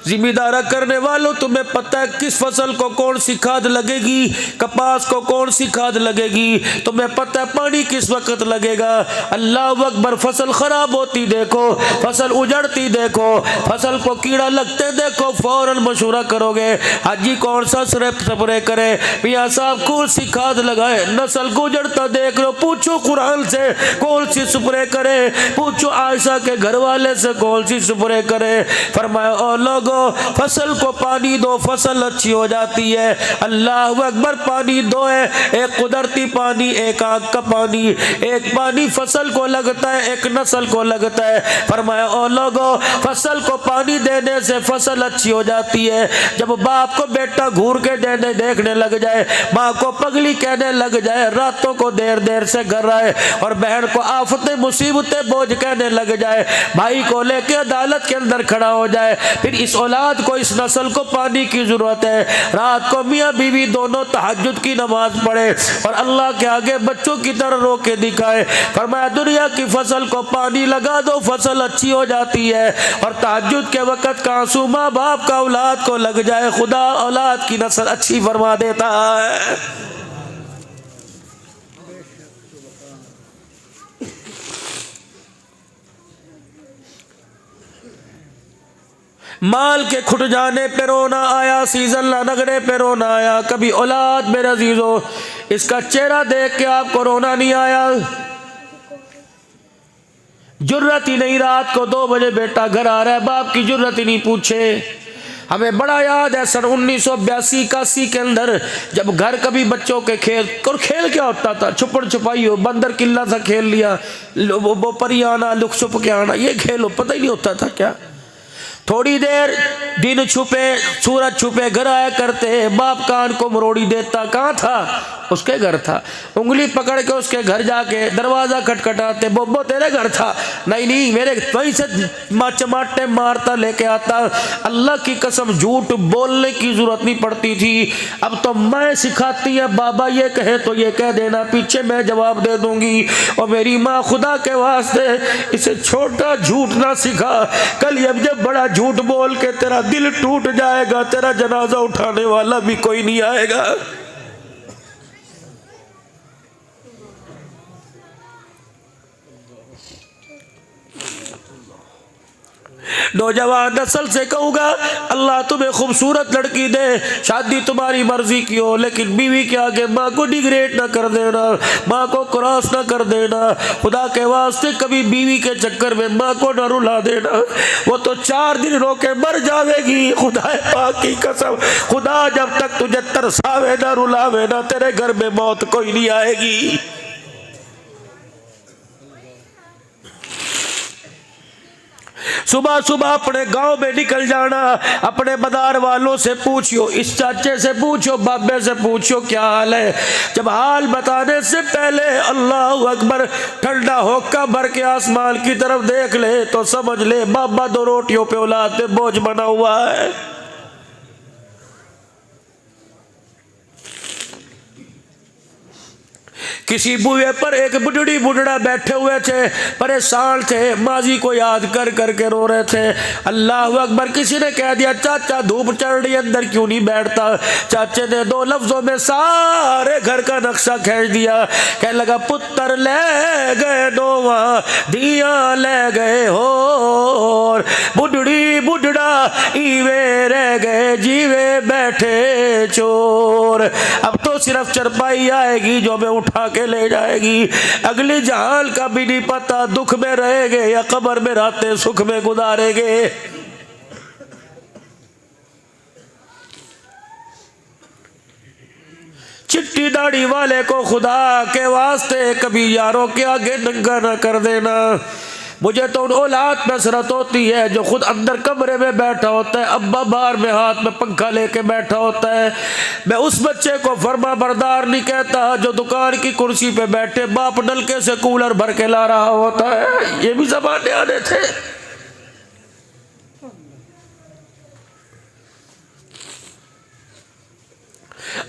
जिम्मेदारा करने वालों, तुम्हें पता है किस फसल को कौन सी खाद लगेगी, कपास को कौन सी खाद लगेगी, तुम्हें पता है पानी किस वक्त लगेगा। अल्लाह अकबर, फसल खराब होती देखो, फसल उजड़ती देखो, फसल को कीड़ा लगते देखो, फौरन मशूरा करोगे हाजी कौन सा स्प्रे करे, मियाँ साहब कौन सी खाद लगाए। नस्ल को उजड़ता देख लो, पूछो कुरान से कौन सी स्प्रे करे, पूछो आयशा के घर वाले से कौन सी स्प्रे करे। फरमाया ओ लोगो, फसल को पानी दो, फसल अच्छी हो जाती है। अल्लाह अकबर, पानी दो है, एक कुदरती पानी, एक आग का पानी। एक पानी फसल को लगता है, एक नस्ल को लगता है। फरमाया ओ लोगो, फसल को पानी देने से फसल अच्छी हो जाती है। जब बाप को बेटा घूर के देखने लग जाए, माँ को पगली कहने लग जाए, रातों को देर देर से घर आए, और बहन को आफतें मुसीबतें बोझ कहने लग जाए, भाई को लेके अदालत के अंदर खड़ा हो जाए, फिर इस औलाद को, इस नस्ल को पानी की जरूरत है। रात को मियाँ बीवी दोनों तहज्जुद की नमाज पढ़े और अल्लाह के आगे बच्चों की तरह रो के दिखाए। फरमाया दुनिया की फसल को पानी लगा दो, फसल अच्छी हो जाती है। और तहज्जुद के वक़्त का आंसू माँ बाप का औलाद को लग जाए, खुदा औलाद की नस्ल अच्छी फरमा देता है। माल के खुट जाने पे रोना आया, सीजन लगने पे रोना आया। कभी औलाद मेरे अजीजों, इसका चेहरा देख के आपको रोना नहीं आया? जुर्रत ही नहीं, रात को 2 बजे बेटा घर आ रहा है, बाप की जुर्रत ही नहीं पूछे। हमें बड़ा याद है सन 1982-81 के अंदर, जब घर कभी बच्चों के खेल, और खेल क्या होता था, छुपड़ छुपाई हो, बंदर किल्ला सा खेल लिया, वो परी आना, लुक छुप के आना, ये खेल हो, पता ही नहीं होता था क्या। थोड़ी देर दिन छुपे, सूरज छुपे घर आया करते, बाप कान को मरोड़ी देता, कहाँ था? उसके घर था। उंगली पकड़ के उसके घर जाके दरवाजा खटखटाते, बोबो तेरे घर था? नहीं नहीं, मेरे वहीं से चमाटे मारता लेके आता। अल्लाह की कसम झूठ बोलने की जरूरत नहीं पड़ती थी, अब तो मैं सिखाती है, बाबा ये कहे तो ये कह देना, पीछे मैं जवाब दे दूंगी। और मेरी माँ खुदा के वास्ते इसे छोटा झूठ ना सिखा, कल अब जब बड़ा झूठ बोल के तेरा दिल टूट जाएगा, तेरा जनाजा उठाने वाला भी कोई नहीं आएगा। नौजवान नस्ल से कहूँगा, अल्लाह तुम्हें खूबसूरत लड़की दे, शादी तुम्हारी मर्जी की हो, लेकिन बीवी के आगे माँ को डिग्रेड ना कर देना, माँ को क्रॉस ना कर देना। खुदा के वास्ते कभी बीवी के चक्कर में माँ को ना रुला देना, वो तो 4 दिन रो के मर जाएगी। खुदा पाक की कसम, खुदा जब तक तुझे तरसावे ना रुलावे ना, तेरे घर में मौत कोई नहीं आएगी। सुबह सुबह अपने गांव में निकल जाना, अपने मदार वालों से पूछियो, इस चाचे से पूछो, बाबे से पूछो क्या हाल है। जब हाल बताने से पहले अल्लाह अकबर ठंडा होका भर के आसमान की तरफ देख ले तो समझ ले बाबा 2 रोटियों पे औलाद पे बोझ बना हुआ है। किसी बुए पर एक बुढ़ड़ी बुढ़ड़ा बैठे हुए थे, परेशान थे, माजी को याद कर करके रो रहे थे। अल्लाह अकबर, किसी ने कह दिया चाचा धूप चढ़ रही अंदर क्यों नहीं बैठता। चाचे ने 2 लफ्जों में सारे घर का नक्शा खींच दिया। कहने लगा पुत्र ले गए नोवा, दिया ले गए हो, बुढ़ड़ी बुढ़ड़ा ईवे रह गए, जीवे बैठे चोर। अब तो सिर्फ चरपाई आएगी जो हमें उठा के ले जाएगी, अगली जहान का भी नहीं पता, दुख में रहेंगे या कब्र में रातें सुख में गुजारेंगे। चिट्टी दाढ़ी वाले को खुदा के वास्ते कभी यारों के आगे नंगा ना कर देना। मुझे तो उन औलाद पे हसरत होती है जो खुद अंदर कमरे में बैठा होता है, अब्बा बाहर में हाथ में पंखा लेके बैठा होता है। मैं उस बच्चे को फर्मा बरदार नहीं कहता जो दुकान की कुर्सी पे बैठे बाप नलके से कूलर भर के ला रहा होता है। ये भी ज़माने आने थे।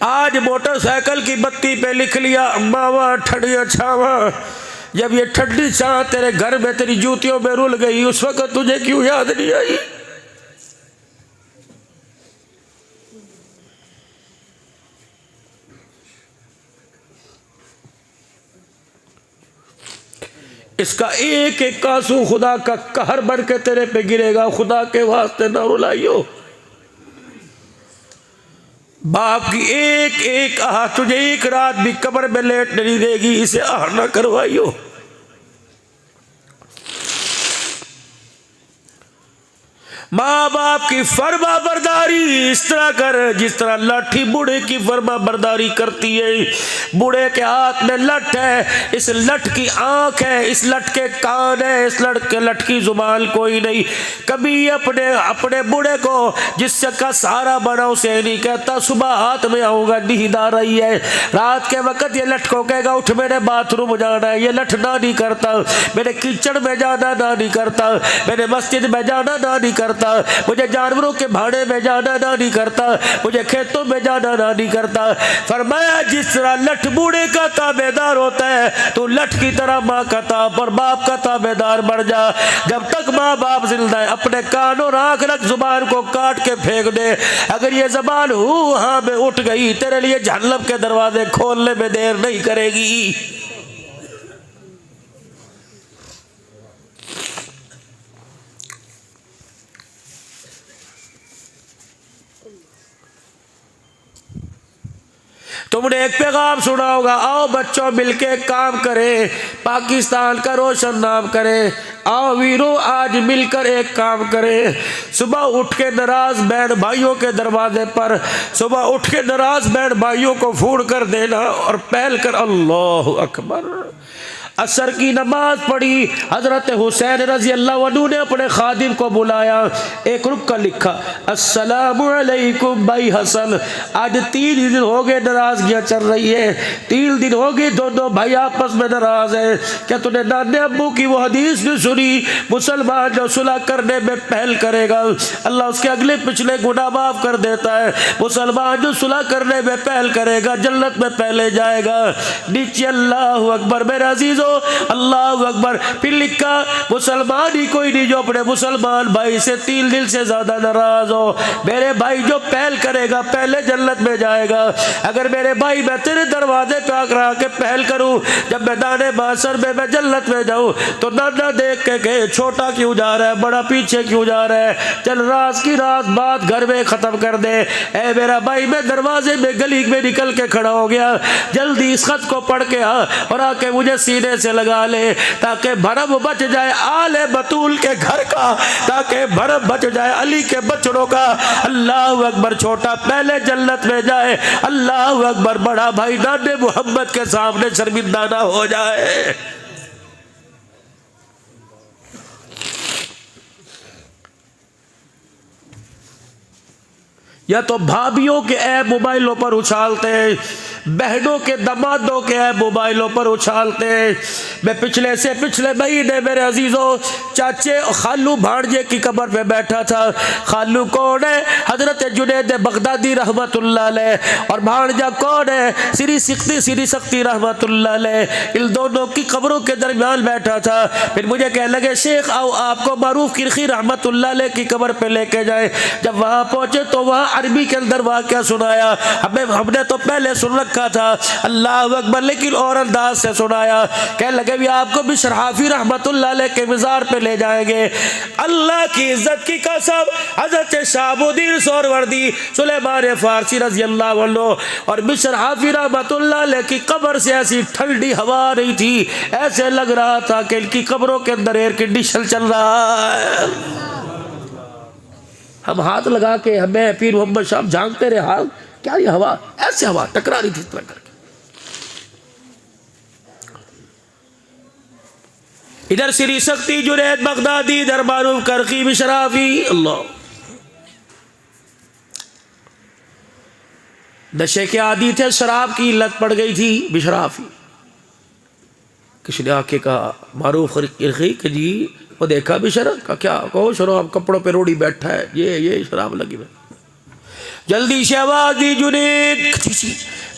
आज मोटरसाइकिल की बत्ती पे लिख लिया अम्मावा ठंडी छावा। जब ये ठंडी छाव तेरे घर में तेरी जूतियों में रुल गई, उस वक्त तुझे क्यों याद नहीं आई? इसका एक एक आंसू खुदा का कहर बन के तेरे पे गिरेगा। खुदा के वास्ते ना रुलाइयो। बाप की एक एक आह तुझे एक रात भी कब्र में लेट नहीं देगी। इसे आह ना करवाइयो। माँ बाप की फर्मा बरदारी इस तरह कर जिस तरह लाठी बूढ़े की फर्मा बरदारी करती है। बूढ़े के हाथ में लठ है, इस लठ की आंख है, इस लठ के कान है, इस लठ की जुबान कोई नहीं। कभी अपने अपने बूढ़े को जिससे का सहारा बना उसे नहीं कहता सुबह हाथ में आऊंगा नींद आ रही है। रात के वक्त ये लठ को कहेगा उठ मेरे बाथरूम जाना है। ये लठ ना नहीं करता। मेरे कीचड़ में जाना ना नहीं करता। मेरे मस्जिद में जाना ना नहीं करता। मुझे जानवरों के भाड़े में जाना ना नहीं करता। मुझे खेतों में जाना ना नहीं करता। फरमाया जिस तरह लठ बूढ़े का ताबेदार होता है तो लठ की तरह माँ का ताब और बाप का ताबेदार बन जा। जब तक माँ बाप जिंदा है अपने कान और आंख रख, जुबान को काट के फेंक दे। अगर ये जबान हाँ में उठ गई तेरे लिए जहन्नम के दरवाजे खोलने में देर नहीं करेगी। तुमने एक पैगाम सुना होगा, आओ बच्चों मिलके काम करें, पाकिस्तान का रोशन नाम करें। आओ वीरों आज मिलकर एक काम करें। सुबह उठ के नाराज बहन भाइयों के दरवाजे पर, सुबह उठ के नाराज बहन भाइयों को फोन कर देना और पहल कर अल्लाह अकबर। असर की नमाज पढ़ी। हजरत हुसैन रजी अल्लाह अन्हु ने अपने खादिम को बुलाया, एक रुक लिखा अस्सलामु अलैकुम भाई हसन। आज 3 दिन हो गए नाराजगियाँ चल रही है, 3 दिन हो गए दोनों भाई आपस में नाराज है। क्या तूने नाने अब्बू की वो हदीस नहीं सुनी, मुसलमान जो सुलह करने में पहल करेगा अल्लाह उसके अगले पिछले गुनाह माफ कर देता है। मुसलमान जो सुलह करने में पहल करेगा जन्नत में पहले जाएगा। नीचे अल्लाह अकबर मेरे अजीजों अल्लाह अकबर। फिर लिखा मुसलमान ही कोई नहीं जो अपने मुसलमान भाई से 3 दिल से ज्यादा नाराज हो। मेरे भाई जो पहल करेगा पहले जन्नत में जाएगा। अगर मेरे भाई मैं तेरे दरवाजे पे आकर के पहल करूं, जब मैदान माशर में मैं जन्नत में जाऊं तो नाना देख के कहे छोटा क्यों जा रहा है, बड़ा पीछे क्यों जा रहा है, चल रात की रात बात घर में खत्म कर दे। ए मेरा भाई मैं दरवाजे में गली में निकल के खड़ा हो गया, जल्दी इस खत को पढ़ के आ और आके मुझे सीने से लगा ले ताकि भरम बच जाए आले बतूल के घर का, ताकि भरम बच जाए अली के बच्चों का। अल्लाह अकबर। छोटा पहले जन्नत में जाए, अल्लाह अकबर। बड़ा भाई नाने मोहम्मद के सामने शर्मिंदा ना हो जाए। या तो भाभियों के ऐप मोबाइलों पर उछालते हैं, बहनों के दमादों के ऐप मोबाइलों पर उछालते हैं। मैं पिछले से पिछले महीने मेरे अजीजों चाचे खालू भांजे की कब्र पे बैठा था। खालू कौन है? हजरत जुनैद बगदादी रहमतुल्लाह अलैह। और भांजा कौन है? श्री सख्ती रहमतुल्लाह अलैह। इन दोनों की कब्रों के दरमियान बैठा था। फिर मुझे कहने लगे शेख आओ आपको मारूफ किरखी रहमतुल्लाह अलैह की कब्र पे लेके जाए। जब वहाँ पहुंचे तो वहाँ अरबी के अंदर वाक़या सुनाया। हमने तो पहले सुन रखा था अल्लाह अकबर, लेकिन और अंदाज से सुनाया। कहने लगे भी आपको बिशर हाफी रहमतुल्लाह अलैह के मज़ार पे ले जाएंगे। अल्लाह की इज्जत की कसम हजरत शहाबुद्दीन सोहरवर्दी सुलेमान फारसी रजी अल्लाह अन्हु और बिशर हाफी रहमतुल्लाह अलैह की कब्र से ऐसी ठंडी हवा रही थी, ऐसे लग रहा था कि इनकी कब्रों के अंदर एयर कंडीशन चल रहा है। हम हाथ लगा के हमें पीर मोहम्मद साहब झांकते रहे, हाथ क्या ये हवा, ऐसे हवा टकरा रही थी इस तरह करके। इधर श्री शक्ति जुनैद बगदादी, इधर मारूफ करकी बिशराफी। अल्लाह नशे के आदी थे, शराब की लत पड़ गई थी बिशराफी। किसी ने आके कहा मारूफ करकी कि जी वो देखा बिशरफ का क्या कहो, शराब कपड़ों पे रोड़ी बैठा है, ये शराब लगी है। जल्दी से आवाज दी जुनैद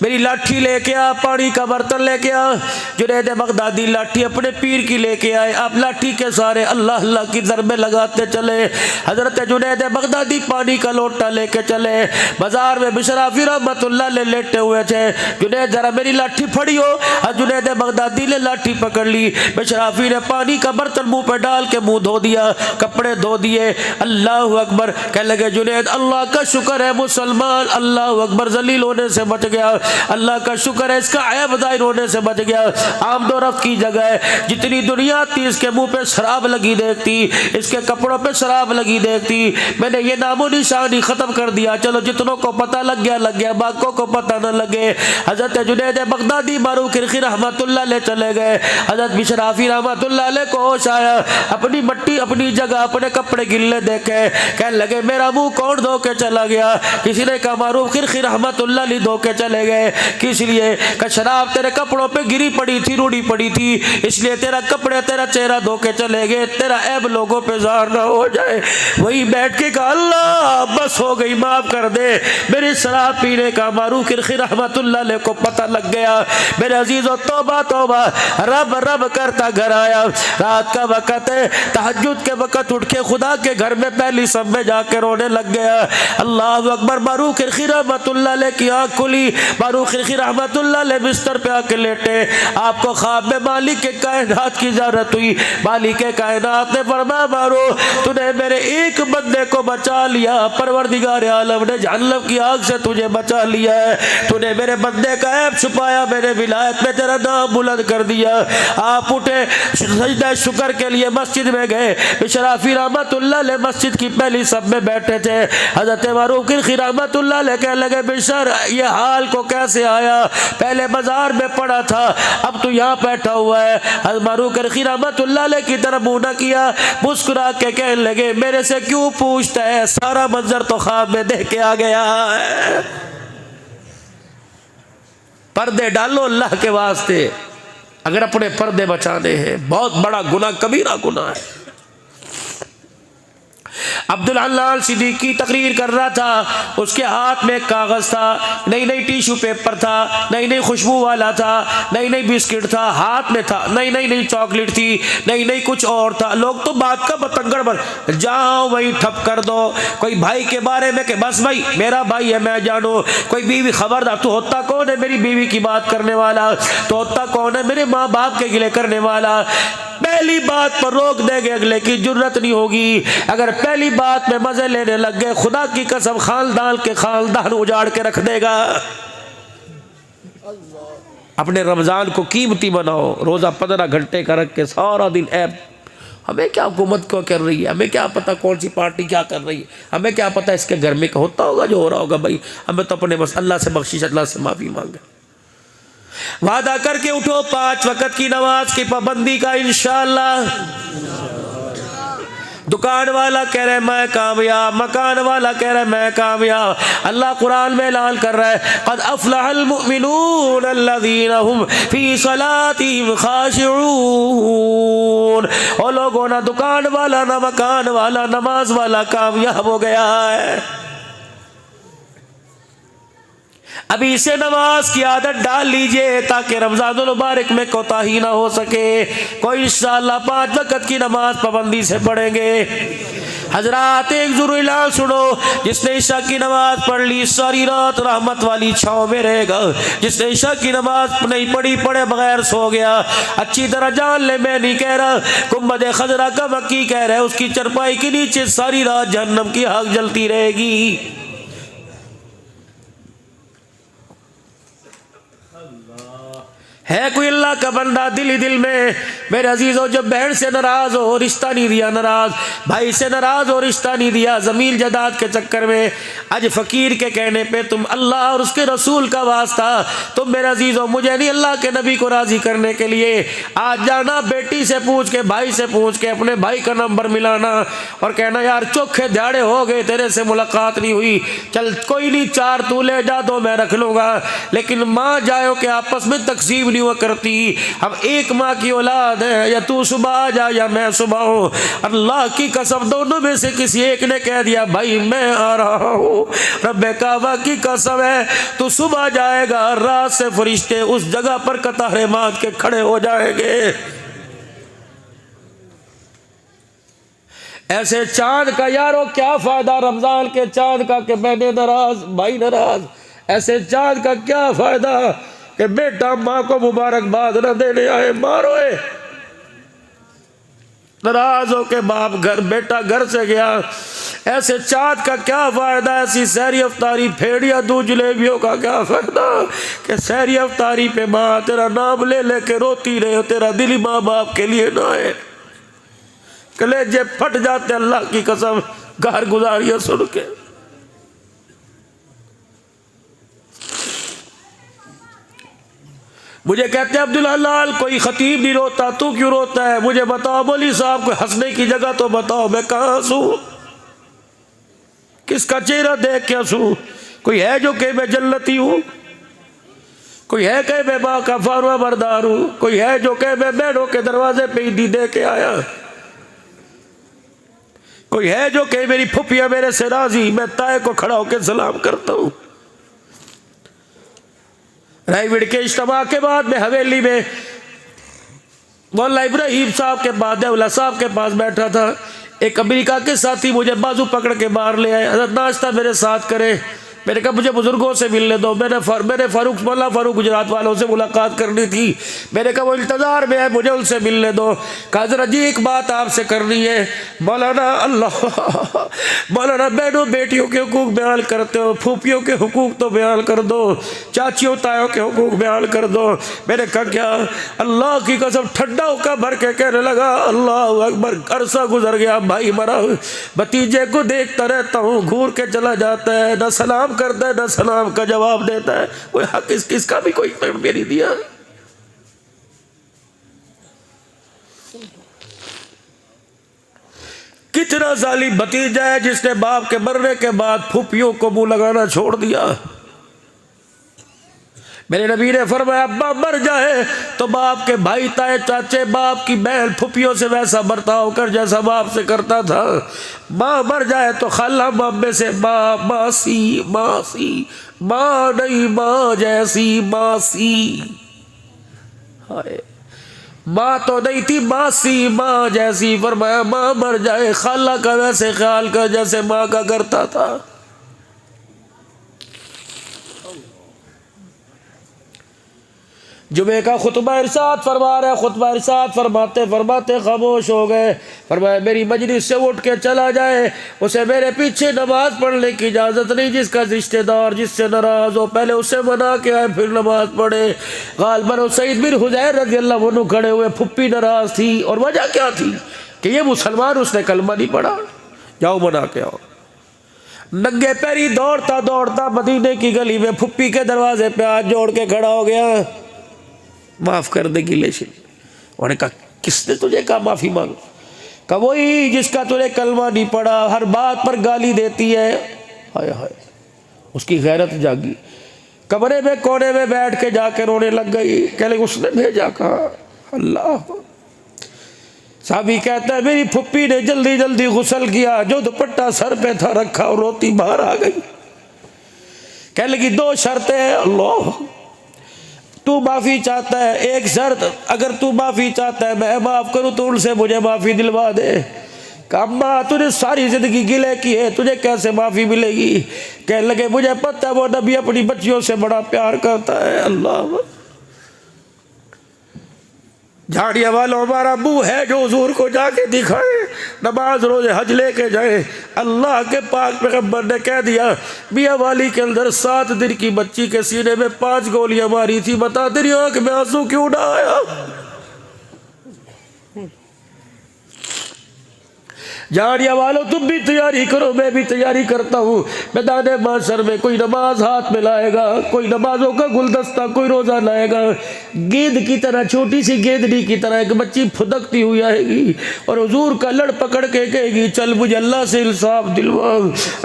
मेरी लाठी लेके आ, पानी का बर्तन लेके आ। जुनैद बगदादी लाठी अपने पीर की लेके आए। आप लाठी के सारे अल्लाह अल्लाह की ज़रबे लगाते चले। हजरत जुनैद बगदादी पानी का लोटा लेके चले। बाजार में बिशराफी रहमतुल्लाह ले लेटे हुए थे। जुनैद जरा मेरी लाठी फड़ी हो। और जुनैद बगदादी ने लाठी पकड़ ली। बिशराफी ने पानी का बर्तन मुंह पे डाल के मुंह धो दिया, कपड़े धो दिए। अल्लाह अकबर कहने लगे जुनैद अल्लाह का शुक्र है मुसलमान अल्लाह अकबर जलील होने से बच गया, अल्लाह का शुक्र है इसका ऐब ज़ाहिर होने से बच गया। आमदो रफ्त की जगह है, जितनी दुनिया थी इसके मुंह पे शराब लगी देखती, इसके कपड़ों पे शराब लगी देखती, मैंने ये नामो निशानी ख़त्म कर दिया। चलो जितनों को पता लग गया बाकों को पता न लगे। हज़रत जुनैद बगदादी मारूफ करकी रहमतुल्लाह ले चले गए। हज़रत बिशराफी रहमतुल्लाह ले को होश आया, अपनी मट्टी अपनी जगह अपने कपड़े गिल्ले देखे, कहने लगे मेरा मुंह कौन धो के चला गया। किसी ने कहा मारूफ करकी रहमतुल्लाह ले धो के चले गए। किस लिए? कि शराब तेरे कपड़ों पे गिरी पड़ी थी, रूढ़ी पड़ी थी, इसलिए तेरा कपड़े तेरा चेहरा धो के चले गए, तेरा ऐब लोगों पे ज़ाहिर ना हो जाए। वही बैठ के कहा अल्लाह बस हो गई माफ कर दे, मेरे शराब पीने का मारूफ करकी रहमतुल्लाह अलैह को पता लग गया। मेरे अजीज़ों तौबा तौबा, रब रब करता घर आया। रात का वक़्त है, तहज्जुद के वक़्त उठ के खुदा के घर में पहली सब में जाकर रोने लग गया। अल्लाह अकबर। मारूफ करकी रहमतुल्लाह अलैह की आँख खुली, मारूफ करकी रहमतुल्लाह अलैह बिस्तर पे आके लेटे। आपको ख्वाब में मालिक के कायनात की ज़रूरत हुई। मालिक के कायनात ने फरमाया मारो तूने मेरे एक बंदे को बचा लिया, परवरदिगार आलम ने जहन्नम की आग से तुझे बचा लिया है। तूने मेरे बंदे का ऐब छुपाया, मेरे विलायत में तेरा नाम बुलंद कर दिया। आप उठे सजदा शुक्र के लिए मस्जिद में गए। बिशराफी रहमतुल्लाह अलैह मस्जिद की पहली सब में बैठे थे। हज़रत मारूफ करकी रहमतुल्लाह अलैह कहने लगे बिशर ये हाल को कैसे आया, पहले बाजार में पड़ा था अब तू यहाँ बैठा हुआ है। मारूफ करकी रहमतुल्लाह अलैह की तरफ मुँह न किया, मुस्कुरा के कहने लगे मेरे से क्यों पूछता है, सारा मंजर तो ख्वाब में देख के आ गया है। पर्दे डालो अल्लाह के वास्ते, अगर अपने पर्दे बचाने हैं। बहुत बड़ा गुनाह, कबीरा गुनाह है। अब्दुल हल्लाल सिद्दीकी तकरीर कर रहा था, उसके हाथ में कागज था, नई नई टिश्यू पेपर था, नई नई खुशबू वाला था, नई नई बिस्किट था हाथ में था, नई नई चॉकलेट थी, नई नई कुछ और था। लोग तो बात का बतंगड़ बन जाओ वही ठप कर दो। कोई भाई के बारे में कि बस भाई मेरा भाई है मैं जानो, कोई बीवी खबरदार तो होता कौन है मेरी बीवी की बात करने वाला, तो होता कौन है मेरे माँ बाप के गिले करने वाला। पहली बात पर रोक देंगे, अगले की जुर्रत नहीं होगी। अगर पहली बात में मजे लेने लग गए, खुदा की कसम खानदान के खानदान उजाड़ के रख देगा। अपने रमजान को कीमती बनाओ, रोजा 15 घंटे का रख के सारा दिन ऐप। हमें क्या हुकूमत क्यों कर रही है, हमें क्या पता कौन सी पार्टी क्या कर रही है, हमें क्या पता इसके घर में होता होगा जो हो रहा होगा। भाई हमें तो अपने बस अल्लाह से बख्शिश, अल्लाह से माफ़ी मांगे। वादा करके उठो 5 वक़्त की नमाज की पाबंदी का इंशाअल्लाह। दुकान वाला कह रहा है मैं कामयाब, मकान वाला कह रहा है मैं कामयाब। अल्लाह कुरान में ऐलान कर रहा है क़द अफ़लहल मुमिनून अल्लज़ीना हुम फ़ी सलातिहिम ख़ाशिऊन। ओ लोगों, ना दुकान वाला ना मकान वाला नमाज वाला कामयाब हो गया है। अभी से नमाज की आदत डाल लीजिए ताकि रमज़ानुल मुबारक में कोताही ना हो सके। कोई इंशाअल्लाह 5 वक़्त की नमाज पाबंदी से पढ़ेंगे। हजरात एक ज़रूर ऐलान सुनो, जिसने ईशा की नमाज पढ़ ली सारी रात रहमत वाली छाँव में रहेगा। जिसने ईशा की नमाज नहीं पढ़ी, पढ़े बगैर सो गया, अच्छी तरह जान ले मैं नहीं कह रहा, गुंबद खजरा का मक्की कह रहा है, उसकी चरपाई के नीचे सारी रात जहन्नम की आग जलती रहेगी। है कोई अल्लाह का बंदा दिल ही दिल में, मेरे अजीज़ों, जब बहन से नाराज़ हो रिश्ता नहीं दिया, नाराज़ भाई से नाराज़ हो रिश्ता नहीं दिया, ज़मीन जायदाद के चक्कर में आज फ़कीर के कहने पे तुम अल्लाह और उसके रसूल का वास्ता, तुम मेरे अजीज़ों मुझे नहीं अल्लाह के नबी को राज़ी करने के लिए आज जाना, बेटी से पूछ के, भाई से पूछ के अपने भाई का नंबर मिलाना और कहना यार चौखे दिहाड़े हो गए तेरे से मुलाकात नहीं हुई, चल कोई नहीं 4 तू ले जा, 2 मैं रख लूँगा। लेकिन माँ जायो के आपस में तकसीम नहीं हुआ करती। हम एक माँ की औलाद है, या तू सुबह आ जा या मैं सुबह हूँ। अल्लाह की कसम दोनों में से किसी एक ने कह दिया भाई मैं आ रहा हूँ, रब्बे काबा की कसम है तू सुबह जाएगा, रात से फरिश्ते उस जगह पर कतारें बांध के खड़े हो जाएंगे। ऐसे चांद का यारो क्या फायदा रमजान के चांद का कि मैंने नाराज भाई नाराज, ऐसे चांद का क्या फायदा कि बेटा माँ को मुबारकबाद न देने आए, मारोए नाराज हो के बाप घर, बेटा घर से गया। ऐसे चाँद का क्या फायदा, ऐसी सहरी अफ्तारी फेड़िया दूध जलेबियों का क्या फायदा कि सहरी अफ्तारी पे माँ तेरा नाम ले लेके रोती रहे, तेरा दिल माँ बाप के लिए ना है। कलेजे फट जाते अल्लाह की कसम घर गुजारिया सुन के। मुझे कहते अब्दुल हलाल कोई खतीब नहीं रोता, तू क्यों रोता है? मुझे बताओ मौलवी साहब, को हंसने की जगह तो बताओ, मैं कहाँ हंसूं? किसका चेहरा देख के हंसूं? कोई है जो कहे मैं जन्नती हूँ? कोई है कहे मैं माँ का फारवा बरदार हूँ? कोई है जो कहे मैं बहनों के दरवाजे पे ईदी दे के आया? कोई है जो कहे मेरी फुफिया मेरे से राजी, मैं ताए को खड़ा होकर सलाम करता हूँ? रायविड़ के इज्तिमा के बाद में हवेली में मौला इब्राहिम साहब के बाद देवला साहब के पास बैठा था। एक अमेरिका के साथी मुझे बाजू पकड़ के बाहर ले आए, हज़रत नाश्ता मेरे साथ करे। मैंने कहा मुझे बुजुर्गों से मिलने दो, मैंने फारूक मौला फारूक गुजरात वालों से मुलाकात करनी थी। मैंने कहा वो इंतज़ार में है, मुझे उनसे मिलने दो। कहा ज़रा जी एक बात आपसे करनी है। मौलाना अल्लाह मौलाना बहनों बेटियों के हुकूक बयान करते हो, फूफियों के हुकूक तो बयान कर दो, चाचियों तायों के हुकूक बयान कर दो। मैंने कहा क्या? अल्लाह की कसम ठंडा होकर भर के कहने लगा अल्लाह अकबर। अरसा गुजर गया, भाई मरा, भतीजे को देखता रहता हूँ, घूर के चला जाता है, न सलाम करता है न सलाम का जवाब देता है। कोई हक किसका भी कोई मेरी दिया। कितना जालिम भतीजा है जिसने बाप के मरने के बाद फूफियों को मुंह लगाना छोड़ दिया। मेरे नबी ने फरमाया अब्बा मर जाए तो बाप के भाई ताए चाचे बाप की बहन फुफियों से वैसा बर्ताव कर जैसा बाप से करता था। माँ मर जाए तो खाला मामे से माँ, मासी मासी, माँ नहीं माँ जैसी मासी। हाय माँ तो नहीं थी मासी माँ जैसी। फरमाया माँ मर जाए खाला का वैसे ख्याल कर जैसे माँ का करता था। जुमे का खुतबा इरशाद फरमा रहे, खुतबा इरशाद फरमाते फरमाते खामोश हो गए। फरमाया मेरी मजलिस से उठ के चला जाए, उसे मेरे पीछे नमाज पढ़ने की इजाज़त नहीं। जिसका रिश्तेदार जिससे नाराज़ हो पहले उसे मना के आए फिर नमाज पढ़े। गालिबन सईद बिन हुज़ैर रज़ियल्लाहु अन्हु खड़े हुए, फुप्पी नाराज़ थी और वजह क्या थी कि ये मुसलमान, उसने कलमा नहीं पढ़ा। जाओ मना के आओ। नंगे पैरी दौड़ता दौड़ता मदीने की गली में फुप्पी के दरवाजे पे हाथ जोड़ के खड़ा हो गया, माफ़ कर दे गिलेशिन। उन्होंने कहा किसने तुझे कहा माफ़ी मांगो? कहा वही जिसका तुझे कलमा नहीं पड़ा, हर बात पर गाली देती है। हाय हाय, उसकी गैरत जागी, कमरे में कोने में बैठ के जाकर रोने लग गई। कह लगी उसने भेजा कहा? अल्लाह। साहबी कहता है मेरी फुप्पी ने जल्दी जल्दी गुस्ल किया, जो दुपट्टा सर पे था रखा और रोती बाहर आ गई। कह लगी 2 शर्तें हैं। अल्लाह, तू माफ़ी चाहता है, एक शर्त अगर तू माफ़ी चाहता है मैं माफ़ करूँ तो उनसे मुझे माफ़ी दिलवा दे। अम्मा तूने सारी ज़िंदगी गिले की है, तुझे कैसे माफ़ी मिलेगी? कह लगे मुझे पता है वो नबी अपनी बच्चियों से बड़ा प्यार करता है। अल्लाह, झाड़िया वालों हमारा अबू है जो हुजूर को जाके दिखाए, नमाज रोजे हज लेके जाए। अल्लाह के पाक पैगंबर ने कह दिया मियाँ वाली के अंदर 7 दिन की बच्ची के सीने में 5 गोलियां मारी थी, बता तेरी आंख में आंसू क्यों ना आया? जानिया वालों तुम भी तैयारी करो, मैं भी तैयारी करता हूँ। मैदान माशर में कोई नमाज हाथ में लाएगा, कोई नमाजों का गुलदस्ता, कोई रोजा लाएगा। गेंद की तरह, छोटी सी गेंदड़ी की तरह एक बच्ची फुदकती हुई आएगी और हुजूर का लड़ पकड़ के कहेगी चल मुझे अल्लाह से इंसाफ दिलवा।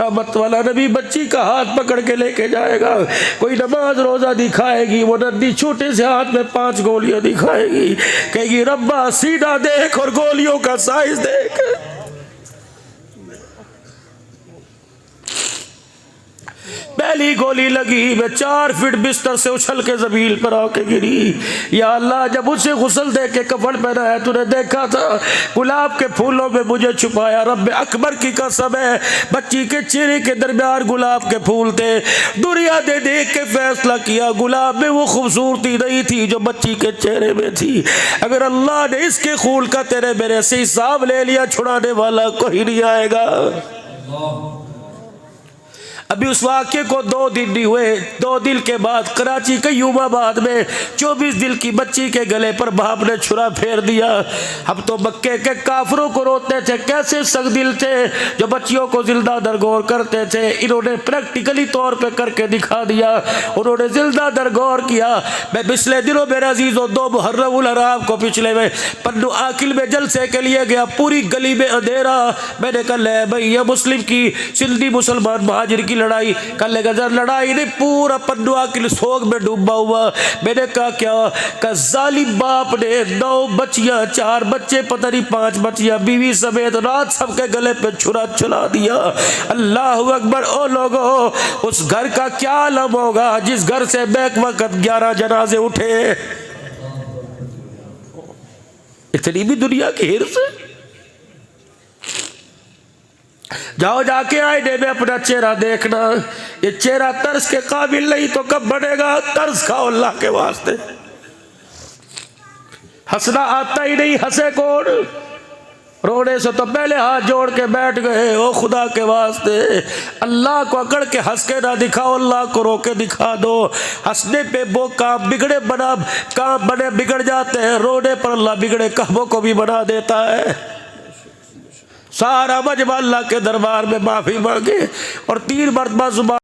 रहमत वाला नबी बच्ची का हाथ पकड़ के लेके जाएगा। कोई नमाज रोजा दिखाएगी, वो नन्ही छोटे से हाथ में 5 गोलियां दिखाएगी, कहेगी रब्बा सीधा देख और गोलियों का साइज देख। पहली गोली लगी, मैं 4 फीट बिस्तर से उछल के जमीन पर आके गिरी। या अल्लाह, जब उसे गुस्ल दे के कफन पहनाया तूने देखा था गुलाब के फूलों में मुझे छुपाया। रब्बे अकबर की कसम है, बच्ची के चेहरे के दरमियान गुलाब के फूल थे। दुनिया ने देख के फैसला किया गुलाब में वो खूबसूरती नहीं थी जो बच्ची के चेहरे में थी। अगर अल्लाह ने इसके खून का तेरे मेरे से हिसाब ले लिया, छुड़ाने वाला कोई नहीं आएगा। अभी उस वाक्य को 2 दिन नहीं हुए, 2 दिन के बाद कराची के युवाबाद में 24 दिन की बच्ची के गले पर बाप ने छुरा फेर दिया। हम तो मक्के के काफरों को रोते थे, कैसे सख्त थे जो बच्चियों को जिंदा दरगोर करते थे। इन्होंने प्रैक्टिकली तौर पे करके दिखा दिया, उन्होंने जिंदा दरगोर किया। मैं पिछले दिनों मेरे अजीजों 2 मुहर्रम उल हराम को पिछले में पन्नू आकिल में जलसे के लिए गया। पूरी गली में अंधेरा। मैंने कहा भाई ये मुस्लिम की सिंधी मुसलमान महाजिर की लड़ाई, कल गजर लड़ाई नहीं, पूरा पन्नू आकिल सोग में डूबा हुआ। मैंने कहा क्या? का जालिम बाप ने 9 बच्चियां, 4 बच्चे, पता नहीं 5 बच्चियां, बीवी समेत रात सबके गले पे छुरा चला दिया। अल्लाह अकबर। ओ लोगों, उस घर का क्या आलम होगा जिस घर से बैक वक्त 11 जनाजे उठे। इतनी भी दुनिया की हिर्स। जाओ जाके आईने में अपना चेहरा देखना। ये चेहरा तर्स के काबिल नहीं तो कब बनेगा? तर्स खाओ अल्लाह के वास्ते। हंसना आता ही नहीं, हंसे कौन? रोने से तो पहले हाथ जोड़ के बैठ गए। ओ खुदा के वास्ते, अल्लाह को अकड़ के हंस के ना दिखाओ, अल्लाह को रो के दिखा दो। हंसने पे वो काम बिगड़े बना, काम बने बिगड़ जाते हैं। रोने पर अल्लाह बिगड़े कामों को भी बना देता है। सारा मजमा अल्लाह के दरबार में माफी मांगे और 3 मरतबा जुबान